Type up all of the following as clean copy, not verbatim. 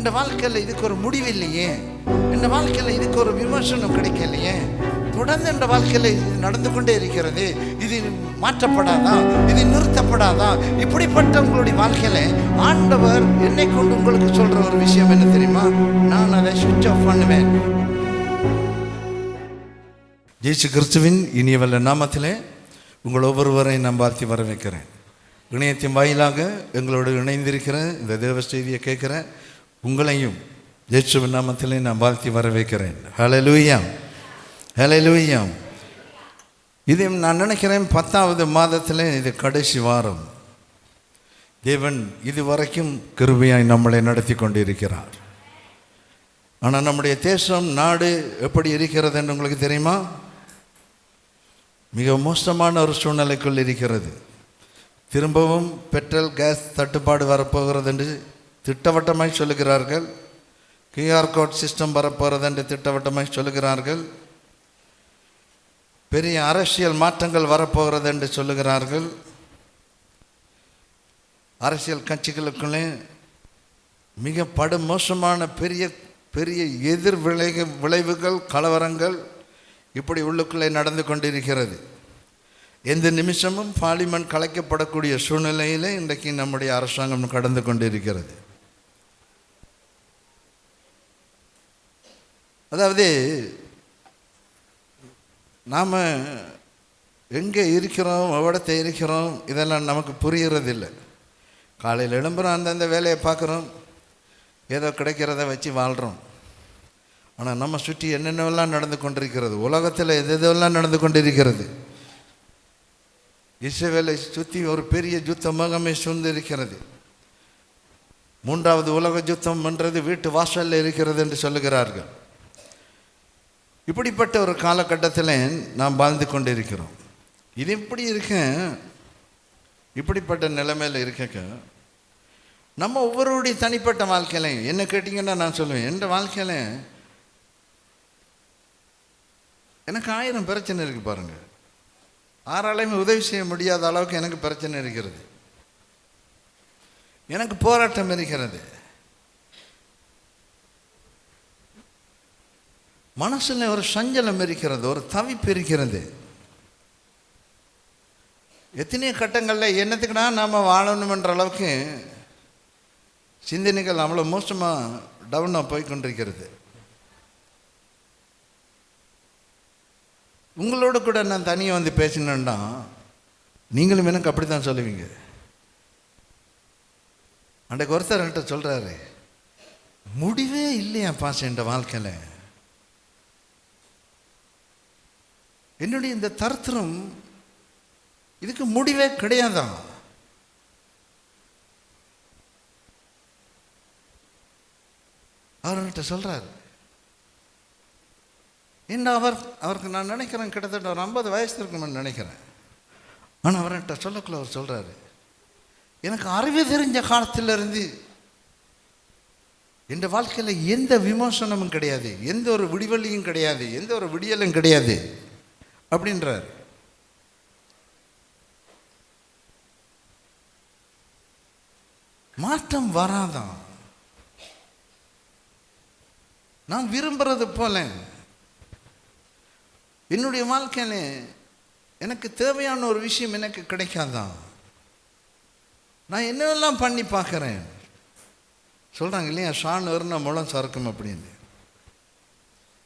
என் வாழ்க்கையில் இதுக்கு ஒரு முடிவு இல்லையே, என் வாழ்க்கையில் இதுக்கு ஒரு விமர்சனம் கிடைக்கலையே, தொடர்ந்து என் வாழ்க்கையில் இது நடந்து கொண்டே இருக்கிறது, இது மாற்றப்படாதா, இது நிறுத்தப்படாதா? இப்படிப்பட்ட உங்களுடைய வாழ்க்கையில ஆண்டவர் என்னை கொண்டு உங்களுக்கு சொல்ற ஒரு விஷயம் என்ன தெரியுமா? நான் அதை சுவிட்ச் ஆஃப் பண்ணுவேன். இயேசு கிறிஸ்துவின் இனியவல்ல நாமத்திலே உங்கள் ஒவ்வொருவரையும் நான் வாழ்த்தி வர வைக்கிறேன். இணையத்தின் வாயிலாக எங்களோடு இணைந்திருக்கிற இந்த தேவ செய்தியை கேட்கிற உங்களையும் இயேசுவின் நாமத்திலே நான் வாழ்த்தி வர வைக்கிறேன். ஹல்லேலூயா, ஹல்லேலூயா. இது நான் நினைக்கிறேன் 10வது மாதத்தில் இது கடைசி வாரம். தேவன் இதுவரைக்கும் கிருபையாய் நம்மளை நடத்தி கொண்டிருக்கிறார். ஆனால் நம்முடைய தேசம் நாடு எப்படி இருக்கிறது என்று உங்களுக்கு தெரியுமா? மிக மோசமான ஒரு சூழ்நிலைக்குள் இருக்கிறது. திரும்பவும் பெட்ரோல் கேஸ் தட்டுப்பாடு வரப்போகிறது என்று திட்டவட்டமாய் சொல்லுகிறார்கள். QR கோட் சிஸ்டம் வரப்போகிறது என்று திட்டவட்டமாய் சொல்லுகிறார்கள். பெரிய அரசியல் மாற்றங்கள் வரப்போகிறது என்று சொல்லுகிறார்கள். அரசியல் கட்சிகளுக்குள்ளே மிக படுமோசமான பெரிய பெரிய எதிர் விளைவுகள், கலவரங்கள் இப்படி உள்ளுக்குள்ளே நடந்து கொண்டிருக்கிறது. எந்த நிமிஷமும் பார்லிமெண்ட் கலைக்கப்படக்கூடிய சூழ்நிலையிலே இன்றைக்கு நம்முடைய அரசாங்கம் கடந்து கொண்டிருக்கிறது. அதாவது நாம் எங்கே இருக்கிறோம், எவ்வளத்தை இருக்கிறோம், இதெல்லாம் நமக்கு புரிகிறதில்லை. காலையில் எழும்புகிறோம், அந்தந்த வேலையை பார்க்குறோம், ஏதோ கிடைக்கிறத வச்சு வாழ்கிறோம். ஆனால் நம்ம சுற்றி என்னென்னவெல்லாம் நடந்து கொண்டிருக்கிறது, உலகத்தில் எதெல்லாம் நடந்து கொண்டிருக்கிறது. இஸ்ரவேலை சுற்றி ஒரு பெரிய யுத்த முகமே சூழ்ந்திருக்கிறது. 3வது உலக யுத்தம் என்றது வீட்டு வாசலில் இருக்கிறது என்று சொல்லுகிறார்கள். இப்படிப்பட்ட ஒரு காலகட்டத்தில் நாம் வாழ்ந்து கொண்டிருக்கிறோம். இது இப்படி இருக்க, இப்படிப்பட்ட நிலைமையில் இருக்க நம்ம ஒவ்வொருடைய தனிப்பட்ட வாழ்க்கையிலையும் என்ன கேட்டிங்கன்னா நான் சொல்லுவேன், என் வாழ்க்கையில் எனக்கு 1000 பிரச்சனை இருக்குது பாருங்கள். யாராலையுமே உதவி செய்ய முடியாத அளவுக்கு எனக்கு பிரச்சனை இருக்கிறது, எனக்கு போராட்டம் இருக்கிறது, மனசில் ஒரு சஞ்சலம் இருக்கிறது, ஒரு தவிப்பு இருக்கிறது. எத்தனையோ கட்டங்களில் என்னத்துக்குனா நாம் வாழணுமென்ற அளவுக்கு சிந்தனைகள் அவ்வளோ மோசமாக டவுனாக போய்கொண்டிருக்கிறது. உங்களோட கூட நான் தனியாக வந்து பேசினேன்னா நீங்களும் எனக்கு அப்படி தான் சொல்லுவீங்க. அன்றைக்கு ஒருத்தர் என்கிட்ட சொல்கிறாரு, முடிவே இல்லையா பாச என்ற வாழ்க்கையில், என்னுடைய இந்த தரித்திரம் இதுக்கு முடிவே கிடையாதான். அவர்கிட்ட சொல்கிறார். என்ன அவருக்கு நான் நினைக்கிறேன் கிட்டத்தட்ட ஒரு 50 வயசு இருக்குமென்னு நினைக்கிறேன். ஆனால் அவர்கிட்ட சொல்லக்குள்ள அவர் சொல்கிறாரு, எனக்கு அறிவு தெரிஞ்ச காலத்திலிருந்து என் வாழ்க்கையில் எந்த விமர்சனமும் கிடையாது, எந்த ஒரு விடிவெளியும் கிடையாது, எந்த ஒரு விடியலும் கிடையாது அப்படின்றார். மாற்றம் வராதான். நான் விரும்புறது போல என்னுடைய வாழ்க்கையில் எனக்கு தேவையான ஒரு விஷயம் எனக்கு கிடைக்காதான். நான் என்னெல்லாம் பண்ணி பார்க்குறேன். சொல்கிறாங்க இல்லையா, ஷான் ஏறுனா முளம் சறுக்கும் அப்படின்னு.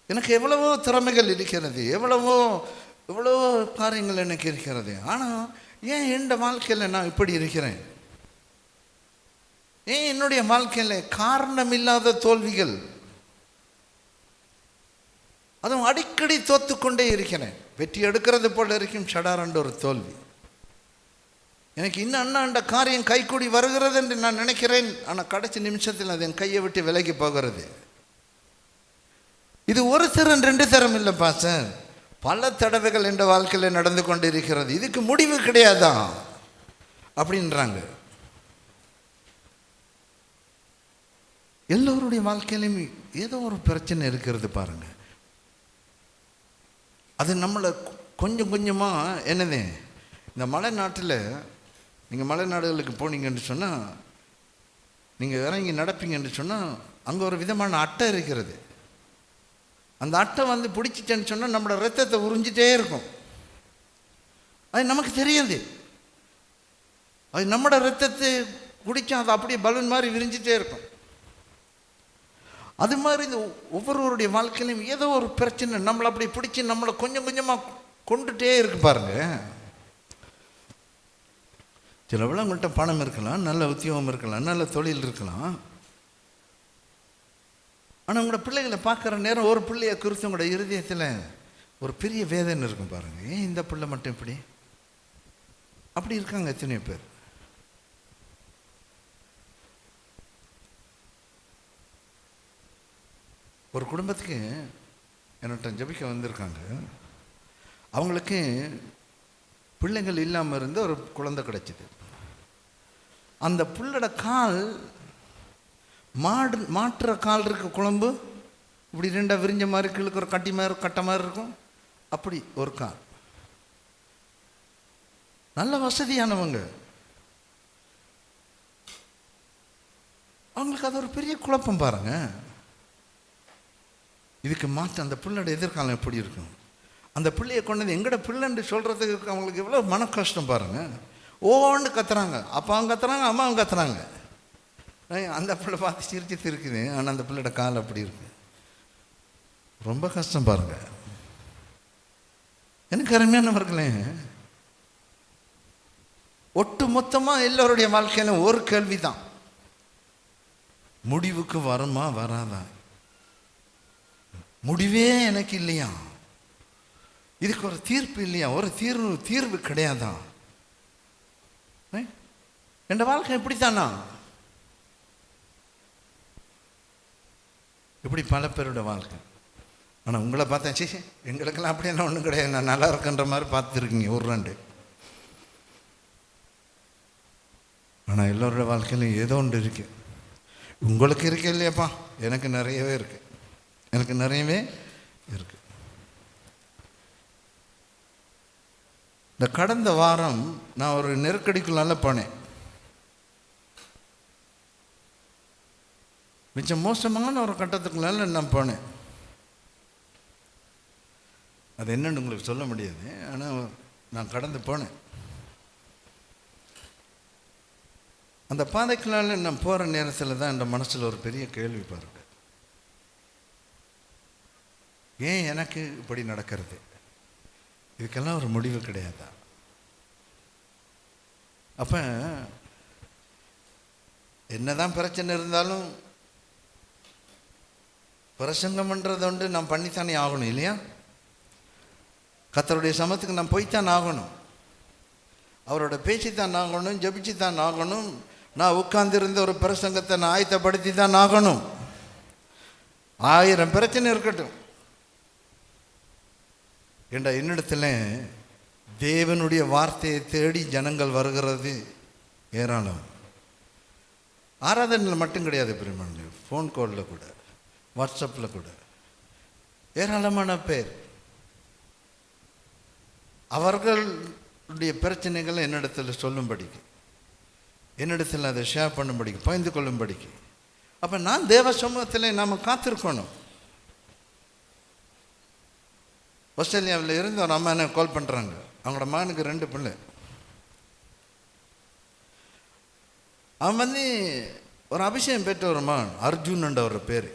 எனக்கு எவ்வளவோ திறமைகள் இருக்கிறது, எவ்வளவோ காரியங்கள் எனக்கு இருக்கிறது. ஆனால் ஏன் என் வாழ்க்கையில் நான் இப்படி இருக்கிறேன்? ஏன் என்னுடைய வாழ்க்கையில் காரணமில்லாத தோல்விகள், அதுவும் அடிக்கடி தோத்துக்கொண்டே இருக்கிறேன். வெற்றி எடுக்கிறது போல இருக்கும், சடாரண்ட ஒரு தோல்வி. எனக்கு இன்னும் அண்ணாண்ட காரியம் கைக்கூடி வருகிறது என்று நான் நினைக்கிறேன். ஆனால் கடைசி நிமிஷத்தில் அது என் கையை விட்டு விலகி போகிறது. இது ஒரு தரம் 2 தரம் இல்லைப்பா சார், பல தடவைகள் என்ற வாழ்க்கையில் நடந்து கொண்டு இருக்கிறது. இதுக்கு முடிவு கிடையாதா அப்படின்றாங்க. எல்லோருடைய வாழ்க்கையிலும் ஏதோ ஒரு பிரச்சனை இருக்கிறது பாருங்க. அது நம்மளை கொஞ்சம் கொஞ்சமாக என்னது, இந்த மலை நாட்டில் நீங்கள் மலை நாடுகளுக்கு போனீங்கன்னு சொன்னால், நீங்கள் இறங்கி நடப்பீங்கன்னு சொன்னால் அங்கே ஒரு விதமான அட்டை இருக்கிறது. அந்த அட்டை வந்து பிடிச்சிட்டேன்னு சொன்னால் நம்மளோட ரத்தத்தை உறிஞ்சிட்டே இருக்கும். அது நமக்கு தெரியாது. அது நம்மளோட ரத்தத்தை குடிச்சா அது அப்படியே பலூன் மாதிரி விரிஞ்சிட்டே இருக்கும். அது மாதிரி இந்த ஒவ்வொருவருடைய வாழ்க்கையிலும் ஏதோ ஒரு பிரச்சனை நம்மளை அப்படி பிடிச்சி நம்மளை கொஞ்சம் கொஞ்சமாக கொண்டுட்டே இருக்கு பாருங்க. சில வேளை உங்கள்கிட்ட பணம் இருக்கலாம், நல்ல உத்தியோகம் இருக்கலாம், நல்ல தொழில் இருக்கலாம். ஆனால் உங்களோட பிள்ளைகளை பார்க்குற நேரம் ஒரு பிள்ளையை குறித்து உங்களோட இருதயத்தில் ஒரு பெரிய வேதனை இருக்கும் பாருங்க. ஏன் இந்த பிள்ளை மட்டும் இப்படி அப்படி இருக்காங்க எத்தனையோ பேர். ஒரு குடும்பத்துக்கு என்னட்ட ஜபிக்க வந்திருக்காங்க. அவங்களுக்கு பிள்ளைங்கள் இல்லாமல் இருந்து ஒரு குழந்தை கிடைச்சிது. அந்த புள்ளோட கால் மாட்டுற கால் இருக்க குழம்பு இப்படி ரெண்டா விரிஞ்ச மாதிரி கீழுக்கு ஒரு கட்டி மாதிரி கட்டை மாதிரி இருக்கும். அப்படி ஒரு கால். நல்ல வசதியானவங்க. அவங்களுக்கு அது ஒரு பெரிய குழப்பம் பாருங்க. இதுக்கு மாற்ற அந்த பிள்ளோட எதிர்காலம் எப்படி இருக்கும்? அந்த பிள்ளையை கொண்டது எங்கட பிள்ளைன்னு சொல்கிறதுக்கு அவங்களுக்கு எவ்வளோ மன கஷ்டம் பாருங்கள். ஓன்னு கத்துறாங்க, அப்பாவும் கத்துறாங்க, அம்மாவும் கத்துறாங்க. அந்த பிள்ளை பார்த்து சிரிச்சு இருக்குது. ஆனால் அந்த பிள்ளையோட கால் அப்படி இருக்கு. ரொம்ப கஷ்டம் பாருங்க. எனக்கு அருமையானவர்களே, ஒட்டு மொத்தமாக எல்லோருடைய வாழ்க்கையில ஒரு கேள்வி தான், முடிவுக்கு வருமா வராதா? முடிவே எனக்கு இல்லையா? இதுக்கு ஒரு தீர்ப்பு இல்லையா? ஒரு தீர்வு கிடையாதா? என் வாழ்க்கை இப்படித்தானா? இப்படி பல பேரோட வாழ்க்கை. ஆனால் உங்களை பார்த்தேன், சே எங்களுக்கெல்லாம் அப்படியெல்லாம் ஒன்றும் கிடையாது, நான் நல்லா இருக்குன்ற மாதிரி பார்த்துருக்கீங்க ஒரு ரெண்டு. ஆனால் எல்லோரோட வாழ்க்கையிலும் ஏதோ ஒன்று இருக்கு. உங்களுக்கு இருக்கு இல்லையாப்பா? எனக்கு நிறையவே இருக்கு. எனக்கு நிறையவே இருக்கு. இந்த கடந்த வாரம் நான் ஒரு நெருக்கடிக்குள்ளால போனேன். மிச்சம் மோசமான ஒரு கட்டத்துக்குள்ளால நான் போனேன். அது என்னன்னு உங்களுக்கு சொல்ல முடியாது. ஆனால் நான் கடந்து போனேன். அந்த பாதைக்குள்ளால நான் போகிற நேரத்தில் தான் என் மனசில் ஒரு பெரிய கேள்வி பாருங்க. ஏன் எனக்கு இப்படி நடக்கிறது? இதுக்கெல்லாம் ஒரு முடிவு கிடையாதா? அப்போ என்னதான் பிரச்சனை இருந்தாலும் பிரசங்கம் பண்ணுறது உண்டு, நான் பண்ணித்தானே ஆகணும் இல்லையா? கர்த்தருடைய சமத்துக்கு நான் போய்த்தான் ஆகணும். அவரோட பேச்சுத்தான் ஆகணும், ஜபிச்சு தான் ஆகணும். நான் உட்கார்ந்திருந்த ஒரு பிரசங்கத்தை நான் ஆயத்தப்படுத்தி தான் ஆகணும். 1000 பிரச்சனை இருக்கட்டும். என்னிடத்துல தேவனுடைய வார்த்தையை தேடி ஜனங்கள் வருகிறது ஏராளம். ஆராதனையில் மட்டும் கிடையாது பெருமாள், ஃபோன் காலில் கூட, வாட்ஸ்அப்பில் கூட ஏராளமான பேர் அவர்களுடைய பிரச்சனைகளை என்னிடத்தில் சொல்லும்படிக்கு, என்னிடத்தில் அதை ஷேர் பண்ணும்படிக்கு, பகிர்ந்து கொள்ளும்படிக்கு. அப்போ நான் தேவ சமூகத்தில் நாம் காத்திருக்கணும். ஆஸ்திரேலியாவில் இருந்து ஒரு அம்மா எனக்கு கால் பண்ணுறாங்க. அவங்களோட மகனுக்கு 2 பிள்ளை. அவன் வந்து ஒரு அபிஷேகம் பெற்ற ஒரு மகன், அர்ஜுன்ன்ற ஒரு பேர்.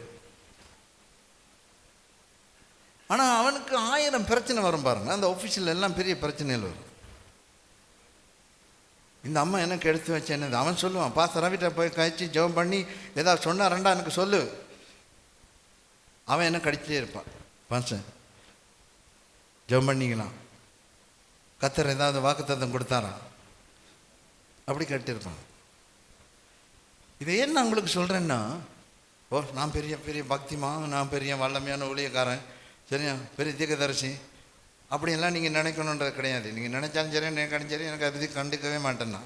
ஆனால் அவனுக்கு 1000 பிரச்சனை வரும் பாருங்க. அந்த ஆஃபீஸில் எல்லாம் பெரிய பிரச்சனைகள் வரும். இந்த அம்மா எனக்கு எடுத்து வச்ச என்னது, அவன் சொல்லுவான், பாஸ்டர் ரவிட்ட போய் கழிச்சு ஜெபம் பண்ணி ஏதாவது சொன்னா 2 எனக்கு சொல்லு. அவன் என்ன கடிச்சிட்டே இருப்பான், பாஸ்டர் ஜெபம் பண்ணிக்கலாம், கர்த்தர் ஏதாவது வாக்குத்தத்தம் கொடுத்தாரா, அப்படி கேட்டிருப்பான். இதை ஏன் நான் உங்களுக்கு சொல்கிறேன்னா, ஓ நான் பெரிய பெரிய பக்திமா, நான் பெரிய வல்லமையான ஊழியக்காரன், சரியா, பெரிய தீர்க்கதரிசி, அப்படியெல்லாம் நீங்கள் நினைக்கணுன்றது கிடையாது. நீங்கள் நினைச்சாலும் சரி, நினைக்காலும் சரி, எனக்கு அதை கண்டுக்கவே மாட்டேன்னா.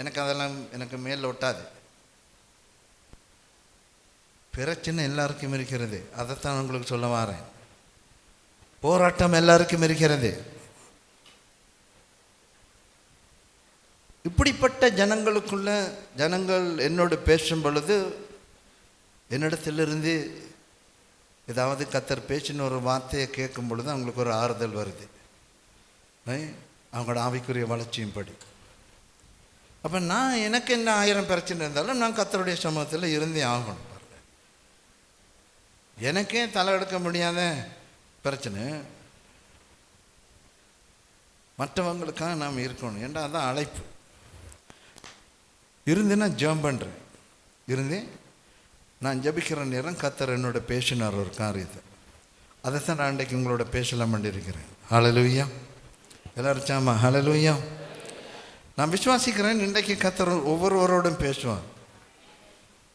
எனக்கு அதெல்லாம் எனக்கு மேல் ஒட்டாது. பிரச்சனை எல்லாருக்கும் இருக்கிறது, அதைத்தான் உங்களுக்கு சொல்ல வரேன். போராட்டம் எல்லாருக்கும் இருக்கிறது. இப்படிப்பட்ட ஜனங்களுக்குள்ள ஜனங்கள் என்னோடு பேசும் பொழுது என்னிடத்திலிருந்து ஏதாவது கர்த்தர் பேச்சின ஒரு வார்த்தையை கேட்கும் பொழுது அவங்களுக்கு ஒரு ஆறுதல் வருது, அவங்களோட ஆவிக்குரிய வளர்ச்சியும் படி. அப்போ நான் எனக்கு என்ன 1000 பிரச்சனை இருந்தாலும் நான் கர்த்தருடைய சமூகத்தில் இருந்தே ஆகணும். எனக்கே தலை எடுக்க முடியாத பிரச்சனை மற்றவங்களுக்காக நாம் இருக்கணும். ஏன்டா அதான் அழைப்பு. இருந்தேன்னா ஜெபம் பண்ணுறேன், இருந்தேன் நான் ஜபிக்கிற நேரம் கர்த்தர் என்னோட பேசினார் ஒரு காரியத்தை. அதை தான் நான் இன்றைக்கு உங்களோட பேசலாம் பண்ணியிருக்கிறேன். ஹல்லேலூயா. எல்லாரும் சாமா ஹல்லேலூயா. நான் விசுவாசிக்கிறேன் இன்றைக்கு கர்த்தர் ஒவ்வொருவரோடும் பேசுவார்.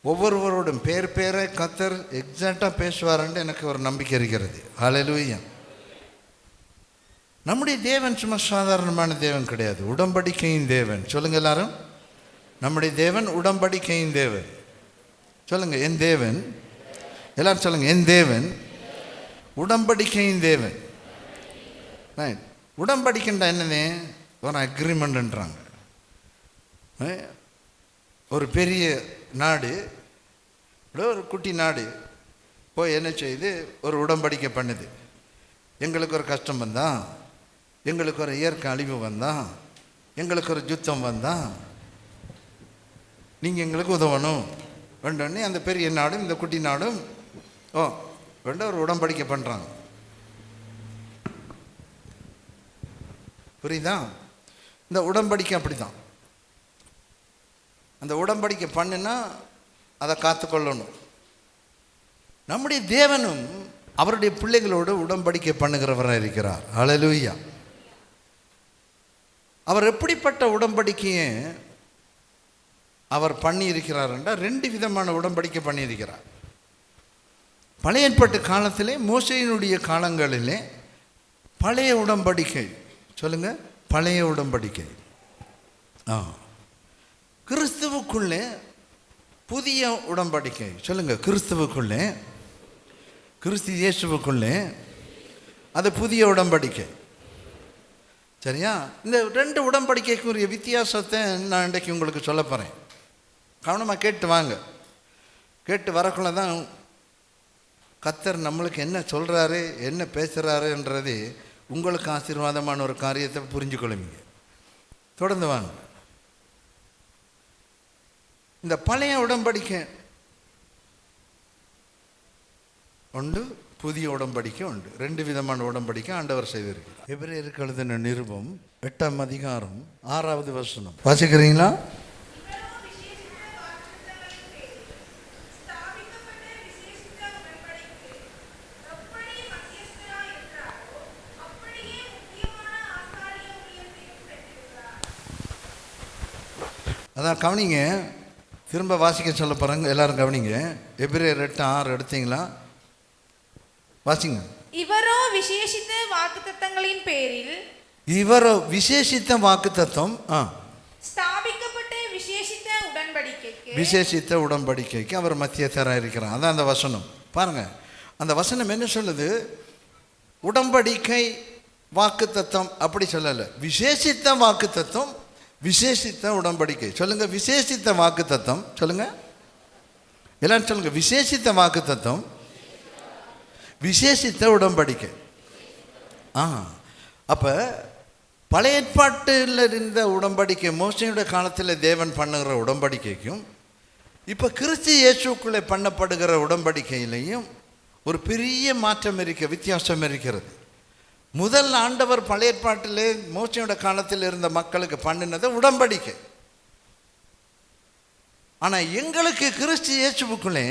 ஒவ்வொருவரோடும் பேரை கர்த்தர் எக்ஸாக்டாக பேசுவார்ன்ட்டு எனக்கு ஒரு நம்பிக்கை இருக்கிறது. ஹல்லேலூயா. நம்முடைய தேவன் சும்மா சாதாரணமான தேவன் கிடையாது, உடன்படிக்கையின் தேவன். சொல்லுங்க எல்லாரும், நம்முடைய தேவன் உடன்படிக்கையின் தேவன். சொல்லுங்க, என் தேவன். எல்லாரும் சொல்லுங்க, என் தேவன் உடன்படிக்கையின் தேவன். உடன்படிக்கைண்டா என்னன்னே ஒரு அக்ரிமெண்ட்ன்றாங்க. ஒரு பெரிய நாடு, ஒரு குட்டி நாடு போய் என்ன செய்யுது, ஒரு உடன்படிக்கை பண்ணுது. எங்களுக்கு ஒரு கஷ்டம் வந்தான், எங்களுக்கு ஒரு இயற்கை அழிவு வந்தான், எங்களுக்கு ஒரு யுத்தம் வந்தான், நீங்கள் எங்களுக்கு உதவணும் வேண்டோடனே அந்த பெரிய நாடும் இந்த குட்டி நாடும் வேண்ட ஒரு உடன்படிக்கை பண்ணுறாங்க. புரியுதா? இந்த உடன்படிக்கை அப்படி தான். அந்த உடன்படிக்கை பண்ணுனா அதை காத்துக்கொள்ளணும். நம்முடைய தேவனும் அவருடைய பிள்ளைகளோடு உடன்படிக்கை பண்ணுகிறவராக இருக்கிறார். ஹல்லேலூயா. அவர் எப்படிப்பட்ட உடன்படிக்கையை அவர் பண்ணியிருக்கிறார் என்றால் 2 விதமான உடன்படிக்கை பண்ணியிருக்கிறார். பழைய ஏற்பாட்டு காலத்திலே, மோசேயினுடைய காலங்களிலே பழைய உடன்படிக்கை. சொல்லுங்க, பழைய உடன்படிக்கை. கிறிஸ்துவுக்குள்ளே புதிய உடன்படிக்கை. சொல்லுங்க, கிறிஸ்துவுக்குள்ளே, கிறிஸ்து இயேசுவுக்குள்ளே அது புதிய உடன்படிக்கை. சரியா? இந்த 2 உடன்படிக்கைக்குரிய வித்தியாசத்தை நான் இன்றைக்கு உங்களுக்கு சொல்ல போகிறேன். கவனமாக கேட்டு வாங்க. கேட்டு வரக்குள்ள தான் கர்த்தர் நம்மளுக்கு என்ன சொல்கிறாரு, என்ன பேசுகிறாருன்றது உங்களுக்கு ஆசீர்வாதமான ஒரு காரியத்தை புரிஞ்சுக்கொள்ளுவீங்க. தொடர்ந்து வாங்க. இந்த பழைய உடன்படிக்கை உண்டு, புதிய உடன்படிக்கை உண்டு. 2 விதமான உடன்படிக்கை ஆண்டவர் செய்திருக்கிறார். எபிரேயருக்கு எழுதின நிருபம் 8ஆம் அதிகாரம் 6வது வசனம் வாசிக்கிறீங்களா? அதான் கவனிங்க, திரும்ப வாசிக்க சொல்ல போகிறாங்க. எல்லாரும் கவனிங்க. எபிரேயர் 8:6 எடுத்தீங்களா? வாசிங்க. இவரோ விசேஷித்த வாக்குத்தத்தங்களின் பேரில், இவரோ விசேஷித்த வாக்குத்தத்தம் ஸ்தாபிக்கப்பட்ட விசேஷித்த உடன்படிக்கைக்கு, விசேஷித்த உடன்படிக்கைக்கு அவர் மத்தியஸ்தராக இருக்கிறார். அதான் அந்த வசனம். பாருங்க, அந்த வசனம் என்ன சொல்லுது? உடன்படிக்கை வாக்குத்தத்தம் அப்படி சொல்லலை, விசேஷித்த வாக்குத்தத்தம், விசேஷித்த உடன்படிக்கை. சொல்லுங்க, விசேஷித்த வாக்குத்தத்தம். சொல்லுங்க எல்லாரும் சொல்லுங்க, விசேஷித்த வாக்குத்தத்தம், விசேஷித்த உடன்படிக்கை. அப்போ பழைய ஏற்பாட்டில் இருந்த உடன்படிக்கை, மோசேயுடைய காலத்தில் தேவன் பண்ணுகிற உடன்படிக்கைக்கும் இப்போ கிறிஸ்து இயேசுக்குள்ளே பண்ணப்படுகிற உடன்படிக்கையிலையும் ஒரு பெரிய மாற்றம் வித்தியாசம் இருக்கிறது. முதல் ஆண்டவர் பழைய ஏற்பாட்டிலே மோசேயுடைய காலத்தில் இருந்த மக்களுக்கு பண்ணினது உடன்படிக்கை. ஆனால் எங்களுக்கு கிறிஸ்து இயேசுவுக்குள்ளே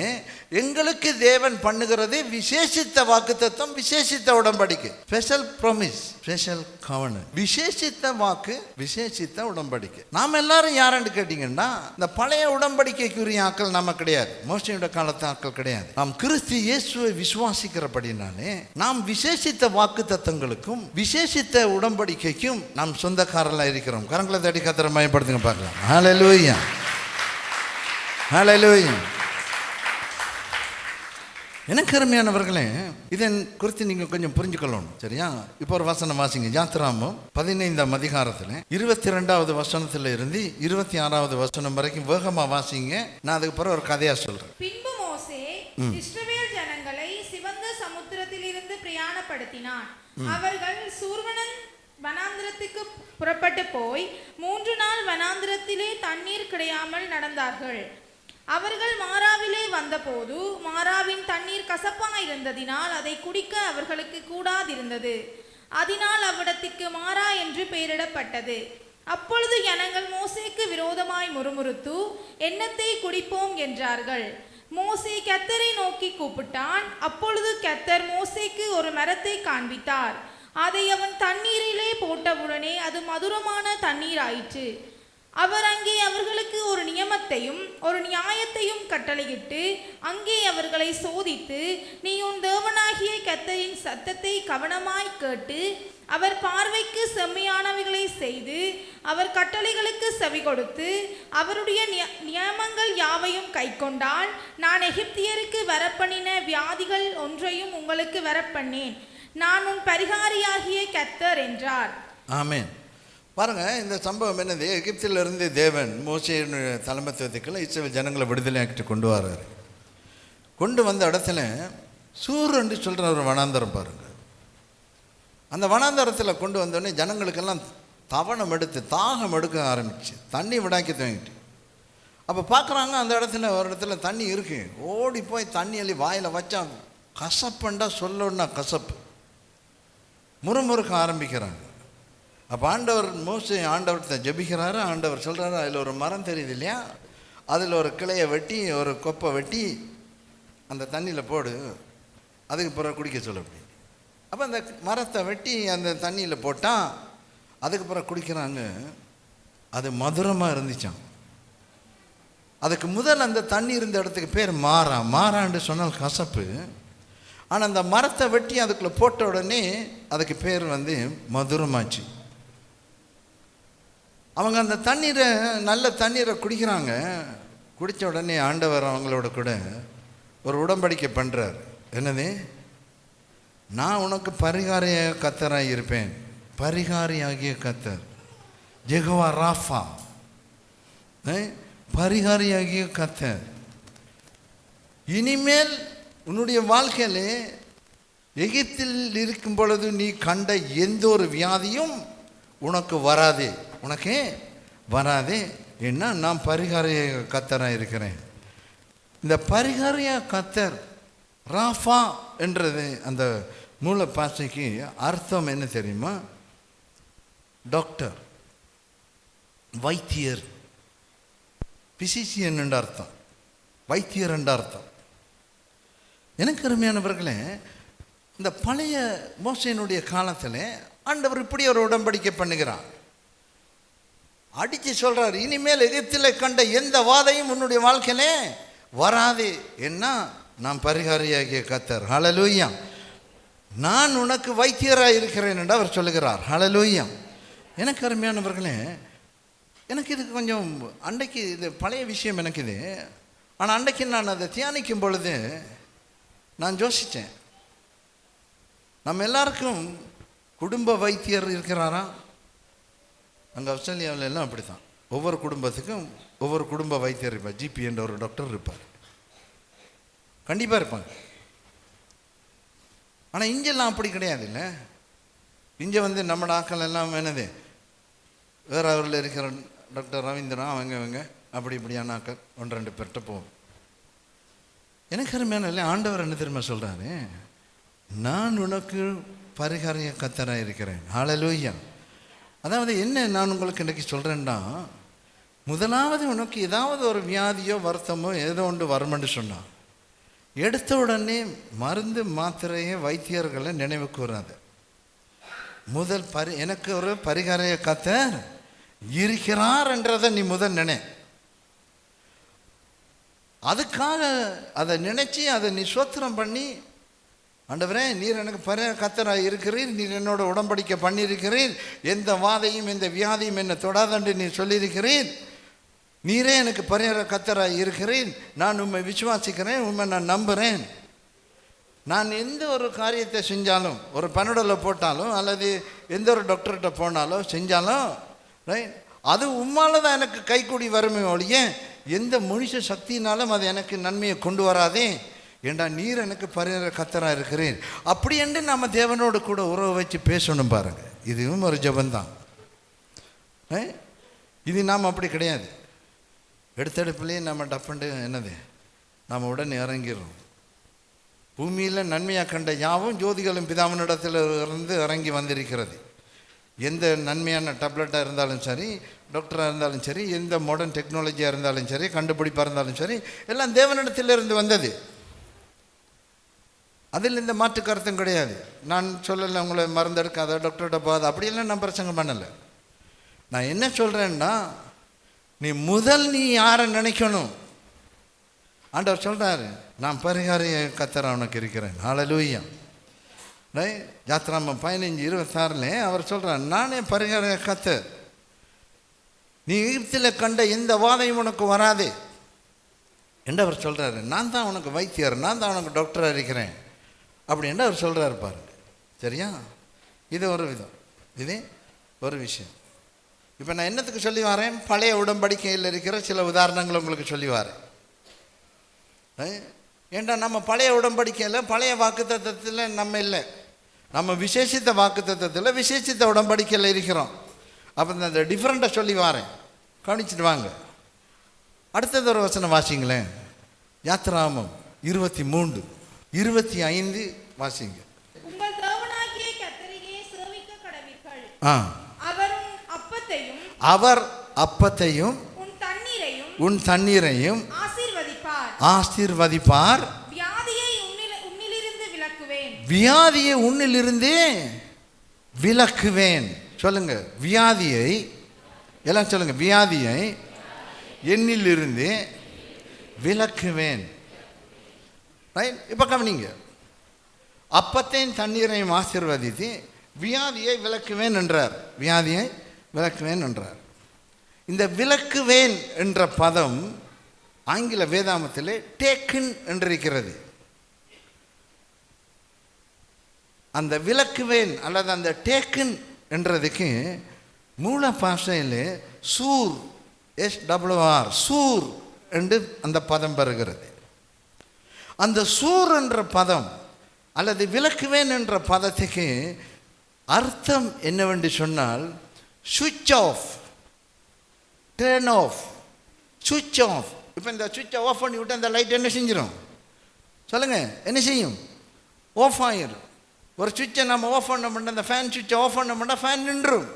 எங்களுக்கு தேவன் பண்ணுகிறது விசேஷித்த வாக்குத்தத்தம், விசேஷித்த உடன்படிக்கை. Special promise, special கவர்னன்ட். விசேஷித்த வாக்கு, விசேஷித்த உடன்படிக்கை. நாம் எல்லாரும் யாருன்னு கேட்டீங்கன்னா, இந்த பழைய உடன்படிக்கைக்குரிய ஆக்கள் நாம கிடையாது, மோசேயுடைய காலத்து ஆக்கள் கிடையாது. நாம் கிறிஸ்து இயேசுவை விசுவாசிக்கிறபடினாலே நாம் விசேஷித்த வாக்குத்தத்தங்களுக்கும் விசேஷித்த உடன்படிக்கைக்கும் நாம் சொந்தக்காரர்களாக இருக்கிறோம். கரங்களை தட்டி கர்த்தரை மகிமைப்படுத்துங்க பார்க்கலாம். ஹல்லேலூயா, ஹல்லேலூயா. எனக்கு அருமையானவர்களே, இதன் குறித்து நீங்கள் கொஞ்சம் புரிஞ்சுக்கொள்ளணும். சரியா? இப்போ ஒரு வசனம் வாசிங்க. யாத்திராமம் 15ஆம் அதிகாரத்தில் 22வது வசனத்தில் இருந்து 26வது வசனம் வரைக்கும் வேகமாக வாசிங்க. நான் அதுக்கு பிறகு ஒரு கதையாக சொல்கிறேன். பின்பு மோசே இஸ்ரவேல் ஜனங்களை சிவந்த சமுத்திரத்திலிருந்து பிரயாணப்படுத்தினான். அவர்கள் சூர்வனன் வனாந்திரத்துக்கு புறப்பட்டு போய் 3 நாள் வனாந்திரத்திலே தண்ணீர் கிடையாமல் நடந்தார்கள். அவர்கள் மாராவிலே வந்தபோது மாராவின் தண்ணீர் கசப்பாயிருந்ததினால் அதை குடிக்க அவர்களுக்கு கூடாதிருந்தது. அதனால் அவ்விடத்திற்கு மாரா என்று பெயரிடப்பட்டது. அப்பொழுது ஜனங்கள் மோசேக்கு விரோதமாய் முறுமுறுத்து என்னத்தை குடிப்போம் என்றார்கள். மோசே கர்த்தரை நோக்கி கூப்பிட்டான். அப்பொழுது கர்த்தர் மோசேக்கு ஒரு மரத்தை காண்பித்தார். அதை அவன் தண்ணீரிலே போட்டவுடனே அது மதுரமான தண்ணீர் ஆயிற்று. அவர் அங்கே அவர்களுக்கு ஒரு நியமத்தையும் ஒரு நியாயத்தையும் கட்டளையிட்டு அங்கே அவர்களை சோதித்து, நீ உன் தேவனாகிய கர்த்தரின் சத்தத்தை கவனமாய் கேட்டு அவர் பார்வைக்கு செம்மையானவைகளை செய்து அவர் கட்டளைகளுக்கு செவி கொடுத்து அவருடைய நியமங்கள் யாவையும் கைக்கொண்டால் நான் எகிப்தியருக்கு வரப்பண்ணின வியாதிகள் ஒன்றையும் உங்களுக்கு வரப்பண்ணேன். நான் உன் பரிகாரியாகிய கர்த்தர் என்றார். ஆமென். பாருங்க, இந்த சம்பவம் என்னது? எகிப்திலிருந்து தேவன் மோசேயின் தலைமைத்துவத்துக்குள்ள இஸ்ரவேல் ஜனங்களை விடுதலையாக்கிட்டு கொண்டு வர்றாரு. கொண்டு வந்த இடத்துல சூர் என்று சொல்கிற ஒரு வனாந்தரம் பாருங்க. அந்த வனாந்தரத்தில் கொண்டு வந்தோடனே ஜனங்களுக்கெல்லாம் தவணம் எடுத்து தாகம் எடுக்க ஆரம்பிச்சு, தண்ணி விடாக்கி துவங்கிட்டு. அப்போ பார்க்குறாங்க அந்த இடத்துல ஒரு இடத்துல தண்ணி இருக்கு. ஓடி போய் தண்ணி அள்ளி வாயில் வச்சா கசப்புண்டா சொல்லணுன்னா கசப்பு, முறுமுறுக்க ஆரம்பிக்கிறாங்க. அப்போ ஆண்டவர் மோசே ஆண்டவர்கிட்ட ஜெபிக்கிறாரு. ஆண்டவர் சொல்கிறாரு, அதில் ஒரு மரம் தெரியுது இல்லையா, அதில் ஒரு கிளையை வெட்டி ஒரு கொப்பை வெட்டி அந்த தண்ணியில் போடு, அதுக்கு பிறகு குடிக்க சொல்ல அப்படி. அப்போ அந்த மரத்தை வெட்டி அந்த தண்ணியில் போட்டால் அதுக்கு பிறகு குடிக்கிறாங்க. அது மதுரமாக இருந்துச்சான். அதுக்கு முதல் அந்த தண்ணி இருந்த இடத்துக்கு பேர் மாறா. மாறான்னு சொன்னால் கசப்பு. ஆனால் அந்த மரத்தை வெட்டி அதுக்குள்ளே போட்ட உடனே அதுக்கு பேர் மதுரமாச்சு. அவங்க அந்த தண்ணீரை, நல்ல தண்ணீரை குடிக்கிறாங்க. குடித்த உடனே ஆண்டவர் அவங்களோட கூட ஒரு உடன்படிக்கை பண்ணுறார். என்னது? நான் உனக்கு பரிகாரிய கர்த்தராக இருப்பேன். பரிகாரியாகிய கர்த்தர் யெகோவா ராஃபா, பரிகாரியாகிய கர்த்தர். இனிமேல் உன்னுடைய வாழ்க்கையில் எகிப்தில் இருக்கும் பொழுது நீ கண்ட எந்த ஒரு வியாதியும் உனக்கு வராதே, உனக்கே வராதே. ஏன்னா நான் பரிகாரிய கர்த்தராக இருக்கிறேன். இந்த பரிகாரிய கர்த்தர் ராஃபா என்றது அந்த மூல பாஷைக்கு அர்த்தம் என்ன தெரியுமா? டாக்டர், வைத்தியர், பிசிசியன் என்ற அர்த்தம், வைத்தியர் என்ற அர்த்தம். எனக்கு அருமையானவர்களே, இந்த பழைய மோசேயினுடைய காலத்தில் ஆண்டவர் இப்படி ஒரு உடன்படிக்கை பண்ணுகிறார். அடித்து சொல்கிறார், இனிமேல் எகிப்தில் கண்ட எந்த வாதையும் உன்னுடைய வாழ்க்கையிலே வராது. என்ன? நான் பரிகாரியாகிய கர்த்தர். ஹல்லேலூயா. நான் உனக்கு வைத்தியராக இருக்கிறேன் என்று அவர் சொல்லுகிறார். ஹல்லேலூயா. எனக்கு அருமையானவர்களே, எனக்கு இது கொஞ்சம் அன்றைக்கு இது பழைய விஷயம் எனக்கு இது. ஆனால் அன்றைக்கு நான் அதை தியானிக்கும் பொழுது நான் யோசித்தேன், நம்ம எல்லாருக்கும் குடும்ப வைத்தியர் இருக்கிறாரா? அங்கே ஆஸ்திரேலியாவில் எல்லாம் அப்படி தான். ஒவ்வொரு குடும்பத்துக்கும் ஒவ்வொரு குடும்ப வைத்தியர் இருப்பார். ஜிபி என்ற ஒரு டாக்டர் இருப்பார், கண்டிப்பாக இருப்பாங்க. ஆனால் இங்கெல்லாம் அப்படி கிடையாது இல்லை. இங்கே நம்ம ஆக்கள் எல்லாம் என்னது, வேறு அவரில் இருக்கிற டாக்டர் ரவீந்திரன் அவங்க அப்படி இப்படியான ஆக்கள் 1-2 பேர்கிட்ட போவோம். எனக்கு அருமையான இல்லை, ஆண்டவர் என்ன தெரியுமா சொல்கிறாரு? நான் உனக்கு பரிகாரிய கர்த்தராக இருக்கிறேன். ஹல்லேலூயா. அதாவது என்ன நான் உங்களுக்கு இன்றைக்கி சொல்கிறேன்னா, முதலாவது உனக்கு ஏதாவது ஒரு வியாதியோ வருத்தமோ ஏதோ ஒன்று வருமென்று சொன்னான், எடுத்த உடனே மருந்து மாத்திரையை வைத்தியர்களை நினைவு கூறாது. முதல் எனக்கு ஒரு பரிகாரிய கர்த்தர் இருக்கிறார் என்றதை நீ முதல் நினை. அதுக்காக அதை நினைச்சி அதை நீ சோத்திரம் பண்ணி, ஆண்டவரே நீர் எனக்கு கர்த்தராக இருக்கிறீர், நீர் என்னோட உடன்படிக்கை பண்ணியிருக்கிறீர், எந்த வாதையும் எந்த வியாதியும் என்னை தொடாதன்று நீ சொல்லியிருக்கிறீர், நீரே எனக்கு கர்த்தராக இருக்கிறீர், நான் உண்மை விசுவாசிக்கிறேன், உண்மை நான் நம்புகிறேன். நான் எந்த ஒரு காரியத்தை செஞ்சாலும், ஒரு பனடலில் போட்டாலும் அல்லது எந்த ஒரு டாக்டர்கிட்ட போனாலும் செஞ்சாலும் ரைட், அது உம்மால் தான் எனக்கு கைக்கூடி வருமே ஒழிய எந்த மனுஷ சக்தினாலும் அது எனக்கு நன்மையை கொண்டு வராதே. ஏண்டா நீர் எனக்கு பரிகார கத்தராக இருக்கிறேன் அப்படி என்று நம்ம தேவனோடு கூட உறவை வச்சு பேசணும் பாருங்க. இதுவும் ஒரு ஜபந்தான். இது நாம் அப்படி கிடையாது. எடுத்தெடுப்புலேயே நம்ம டப்பண்டு என்னது நாம் உடனே இறங்கிடுறோம். பூமியில் நன்மையாக கண்ட யாவும் ஜோதிகளும் பிதாவினிடத்தில் இருந்து இறங்கி வந்திருக்கிறது. எந்த நன்மையான டேப்லெட்டாக இருந்தாலும் சரி, டாக்டராக இருந்தாலும் சரி, எந்த மாடர்ன் டெக்னாலஜியாக இருந்தாலும் சரி, கண்டுபிடிப்பாக இருந்தாலும் சரி, எல்லாம் தேவனிடத்திலிருந்து வந்தது. அதில் இந்த மாற்று கருத்தும் கிடையாது. நான் சொல்லலை உங்களை மருந்தெடுக்காத டாக்டர்கிட்ட போகாத அப்படியெல்லாம் நான் பிரசங்கம் பண்ணலை. நான் என்ன சொல்கிறேன்னா, நீ யாரை நினைக்கணும். ஆண்டவர் சொல்கிறாரு, நான் பரிகாரிய கத்தர் உனக்கு இருக்கிறேன். ஹல்லேலூயா. யாத்ராமம் 15:26 அவர் சொல்கிறார், நானே பரிகாரிய கத்தர், நீ எகிப்தில் கண்ட எந்த வாதையும் உனக்கு வராது என்று அவர் சொல்கிறாரு. நான் தான் உனக்கு வைத்தியர், நான் தான் உனக்கு டாக்டராக இருக்கிறேன் அப்படின்னு அவர் சொல்கிறாரு பாருங்க. சரியா? இது ஒரு விதம், இது ஒரு விஷயம். இப்போ நான் என்னத்துக்கு சொல்லி வரேன், பழைய உடன்படிக்கையில் இருக்கிற சில உதாரணங்கள் உங்களுக்கு சொல்லி வரேன். ஏண்டா நம்ம பழைய உடன்படிக்கையில் பழைய வாக்குத்தத்தத்தில் நம்ம இல்லை, நம்ம விசேஷித்த வாக்குத்தத்தத்தில் விசேஷித்த உடன்படிக்கையில் இருக்கிறோம். அப்போ அந்த டிஃப்ரெண்ட்டாக சொல்லி வரேன், கவனிச்சுட்டு வாங்க. அடுத்தது ஒரு வசனம் வாசிங்களேன். யாத்ராமம் 23:25 வாசிங்க. உங்கள் தேவனாகிய கர்த்தரையே சேவிக்க கடவீர்கள். அவர் அப்பத்தையும் உன் தண்ணீரையும் ஆசீர்வதிப்பார். வியாதியை உன்னிலிருந்து விலக்குவேன். சொல்லுங்க, வியாதியை எல்லாம் சொல்லுங்க, வியாதியை என்னிலிருந்து விலக்குவேன். இப்போ கவனிங்க, அப்பத்தையும் தண்ணீரையும் ஆசீர்வதித்து வியாதியை விலக்குவேன் என்றார். வியாதியை விலக்குவேன் என்றார். இந்த விலக்குவேன் என்ற பதம் ஆங்கில வேதாமத்திலே டேக்கின் என்றிருக்கிறது. அந்த விலக்குவேன் அல்லது அந்த டேக்கின் என்றதுக்கு மூல பாஷையில் சூர், SWR, சூர் என்று அந்த பதம் பெறுகிறது. அந்த சூர் என்ற பதம் அல்லது விலக்குவேன் என்ற பதத்துக்கு அர்த்தம் என்னவென்று சொன்னால், சுவிட்ச் ஆஃப், டர்ன் ஆஃப், சுவிட்ச் ஆஃப். இப்போ இந்த சுவிட்சை ஆஃப் பண்ணி விட்டு அந்த லைட் என்ன செஞ்சிடும் சொல்லுங்கள், என்ன செய்யும்? ஆஃப் ஆகிடும். ஒரு சுவிட்சை நம்ம ஆஃப் பண்ண மாட்டோம், அந்த ஃபேன் சுவிட்சை ஆஃப் பண்ண மாட்டோம், ஃபேன் நின்றும்.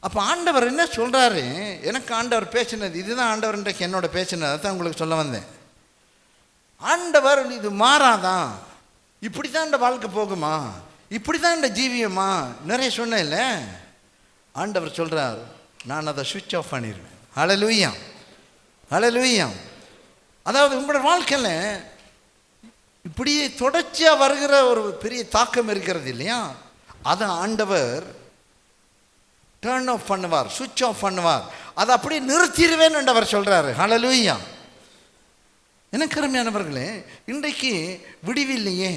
அப்போ ஆண்டவர் என்ன சொல்கிறாரு, எனக்கு ஆண்டவர் பேசினது இதுதான். ஆண்டவர் இன்றைக்கு என்னோட பேசினது அதான் உங்களுக்கு சொல்ல வந்தேன். ஆண்டவர் இது மாறாதான், இப்படி தான் இந்த வாழ்க்கை போகுமா, இப்படி தான் இந்த ஜீவியமா நிறைய சொன்னேன் இல்லை. ஆண்டவர் சொல்கிறார், நான் அதை சுவிட்ச் ஆஃப் பண்ணிடுவேன். ஹல்லேலூயா, ஹல்லேலூயா. அதாவது உங்களோட வாழ்க்கையில் இப்படி தொடர்ச்சியாக வருகிற ஒரு பெரிய தாக்கம் இருக்கிறது இல்லையா, அதை ஆண்டவர் டர்ன் ஆஃப் பண்ணுவார், சுவிட்ச் ஆஃப் பண்ணுவார். அதை அப்படியே நிறுத்திடுவேன் என்று அவர் சொல்கிறாரு. ஹல்லேலூயா. எனக்கு அருமையானவர்களே, இன்றைக்கு விடிவில்லையே,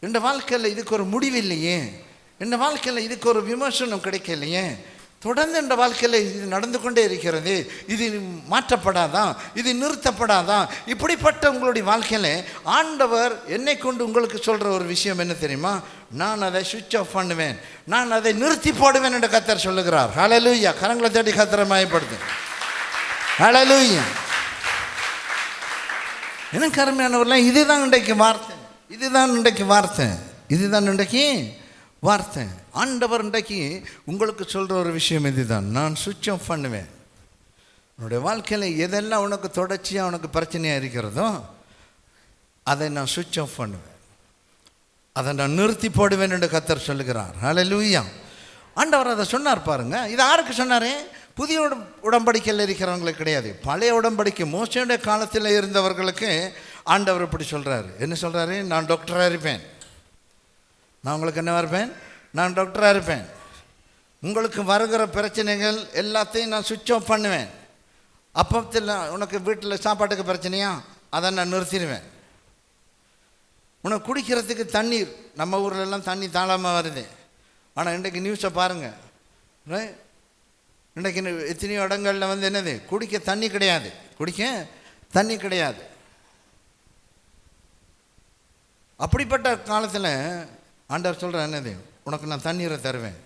இந்த வாழ்க்கையில் இதுக்கு ஒரு முடிவில்லையே, இந்த வாழ்க்கையில் இதுக்கு ஒரு விமர்சனம் கிடைக்கலையே, தொடர்ந்து இந்த வாழ்க்கையில் இது நடந்து கொண்டே இருக்கிறது, இது மாற்றப்படாதான், இது நிறுத்தப்படாதான், இப்படிப்பட்ட உங்களுடைய வாழ்க்கையில் ஆண்டவர் என்னை கொண்டு உங்களுக்கு சொல்கிற ஒரு விஷயம் என்ன தெரியுமா, நான் அதை சுவிட்ச் ஆஃப் பண்ணுவேன், நான் அதை நிறுத்தி போடுவேன் என்று கர்த்தர் சொல்லுகிறார். ஹல்லேலூயா. கரங்களை தேடி கர்த்தரை மகிமைப்படுத்து. ஹல்லேலூயா. எனக்கு அருமையானவர்களே, இதுதான் இன்றைக்கு வார்த்தை, இதுதான் இன்றைக்கு வார்த்தை, இதுதான் இன்றைக்கு வார்த்தை. ஆண்டவர் இன்றைக்கு உங்களுக்கு சொல்கிற ஒரு விஷயம் இதுதான், நான் சுவிட்ச் ஆஃப் பண்ணுவேன். உன்னுடைய வாழ்க்கையில் எதெல்லாம் உனக்கு தொடர்ச்சியாக உனக்கு பிரச்சனையாக இருக்கிறதோ அதை நான் சுவிட்ச் ஆஃப் பண்ணுவேன், அதை நான் நிறுத்தி போடுவேன் என்று கர்த்தர் சொல்லுகிறார். ஹல்லேலூயா. ஆண்டவர் அதை சொன்னார் பாருங்க. இது யாருக்கு சொன்னார்? புதிய உடன்படிக்கையில் இருக்கிறவங்களுக்கு கிடையாது, பழைய உடன்படிக்கை மோசேயுடைய காலத்தில் இருந்தவர்களுக்கு ஆண்டவர் இப்படி சொல்கிறாரு. என்ன சொல்கிறாரு? நான் டாக்டராக இருப்பேன், நான் உங்களுக்கு என்னவாக இருப்பேன்? நான் டாக்டராக இருப்பேன். உங்களுக்கு வருகிற பிரச்சனைகள் எல்லாத்தையும் நான் சுவிட்ச் ஆஃப் பண்ணுவேன். அப்பத்தில் உனக்கு வீட்டில் சாப்பாட்டுக்கு பிரச்சனையா, அதை நான் நிறுத்திடுவேன். உனக்கு குடிக்கிறதுக்கு தண்ணீர், நம்ம ஊர்லெல்லாம் தண்ணி தாளாமல் வருது, ஆனால் இன்றைக்கு நியூஸை பாருங்கள், இன்றைக்கு எத்தனையோ இடங்களில் என்னது, குடிக்க தண்ணி கிடையாது, குடிக்க தண்ணி கிடையாது. அப்படிப்பட்ட காலத்தில் ஆண்டவர் சொல்கிற என்னது, உனக்கு நான் தண்ணீரை தருவேன்,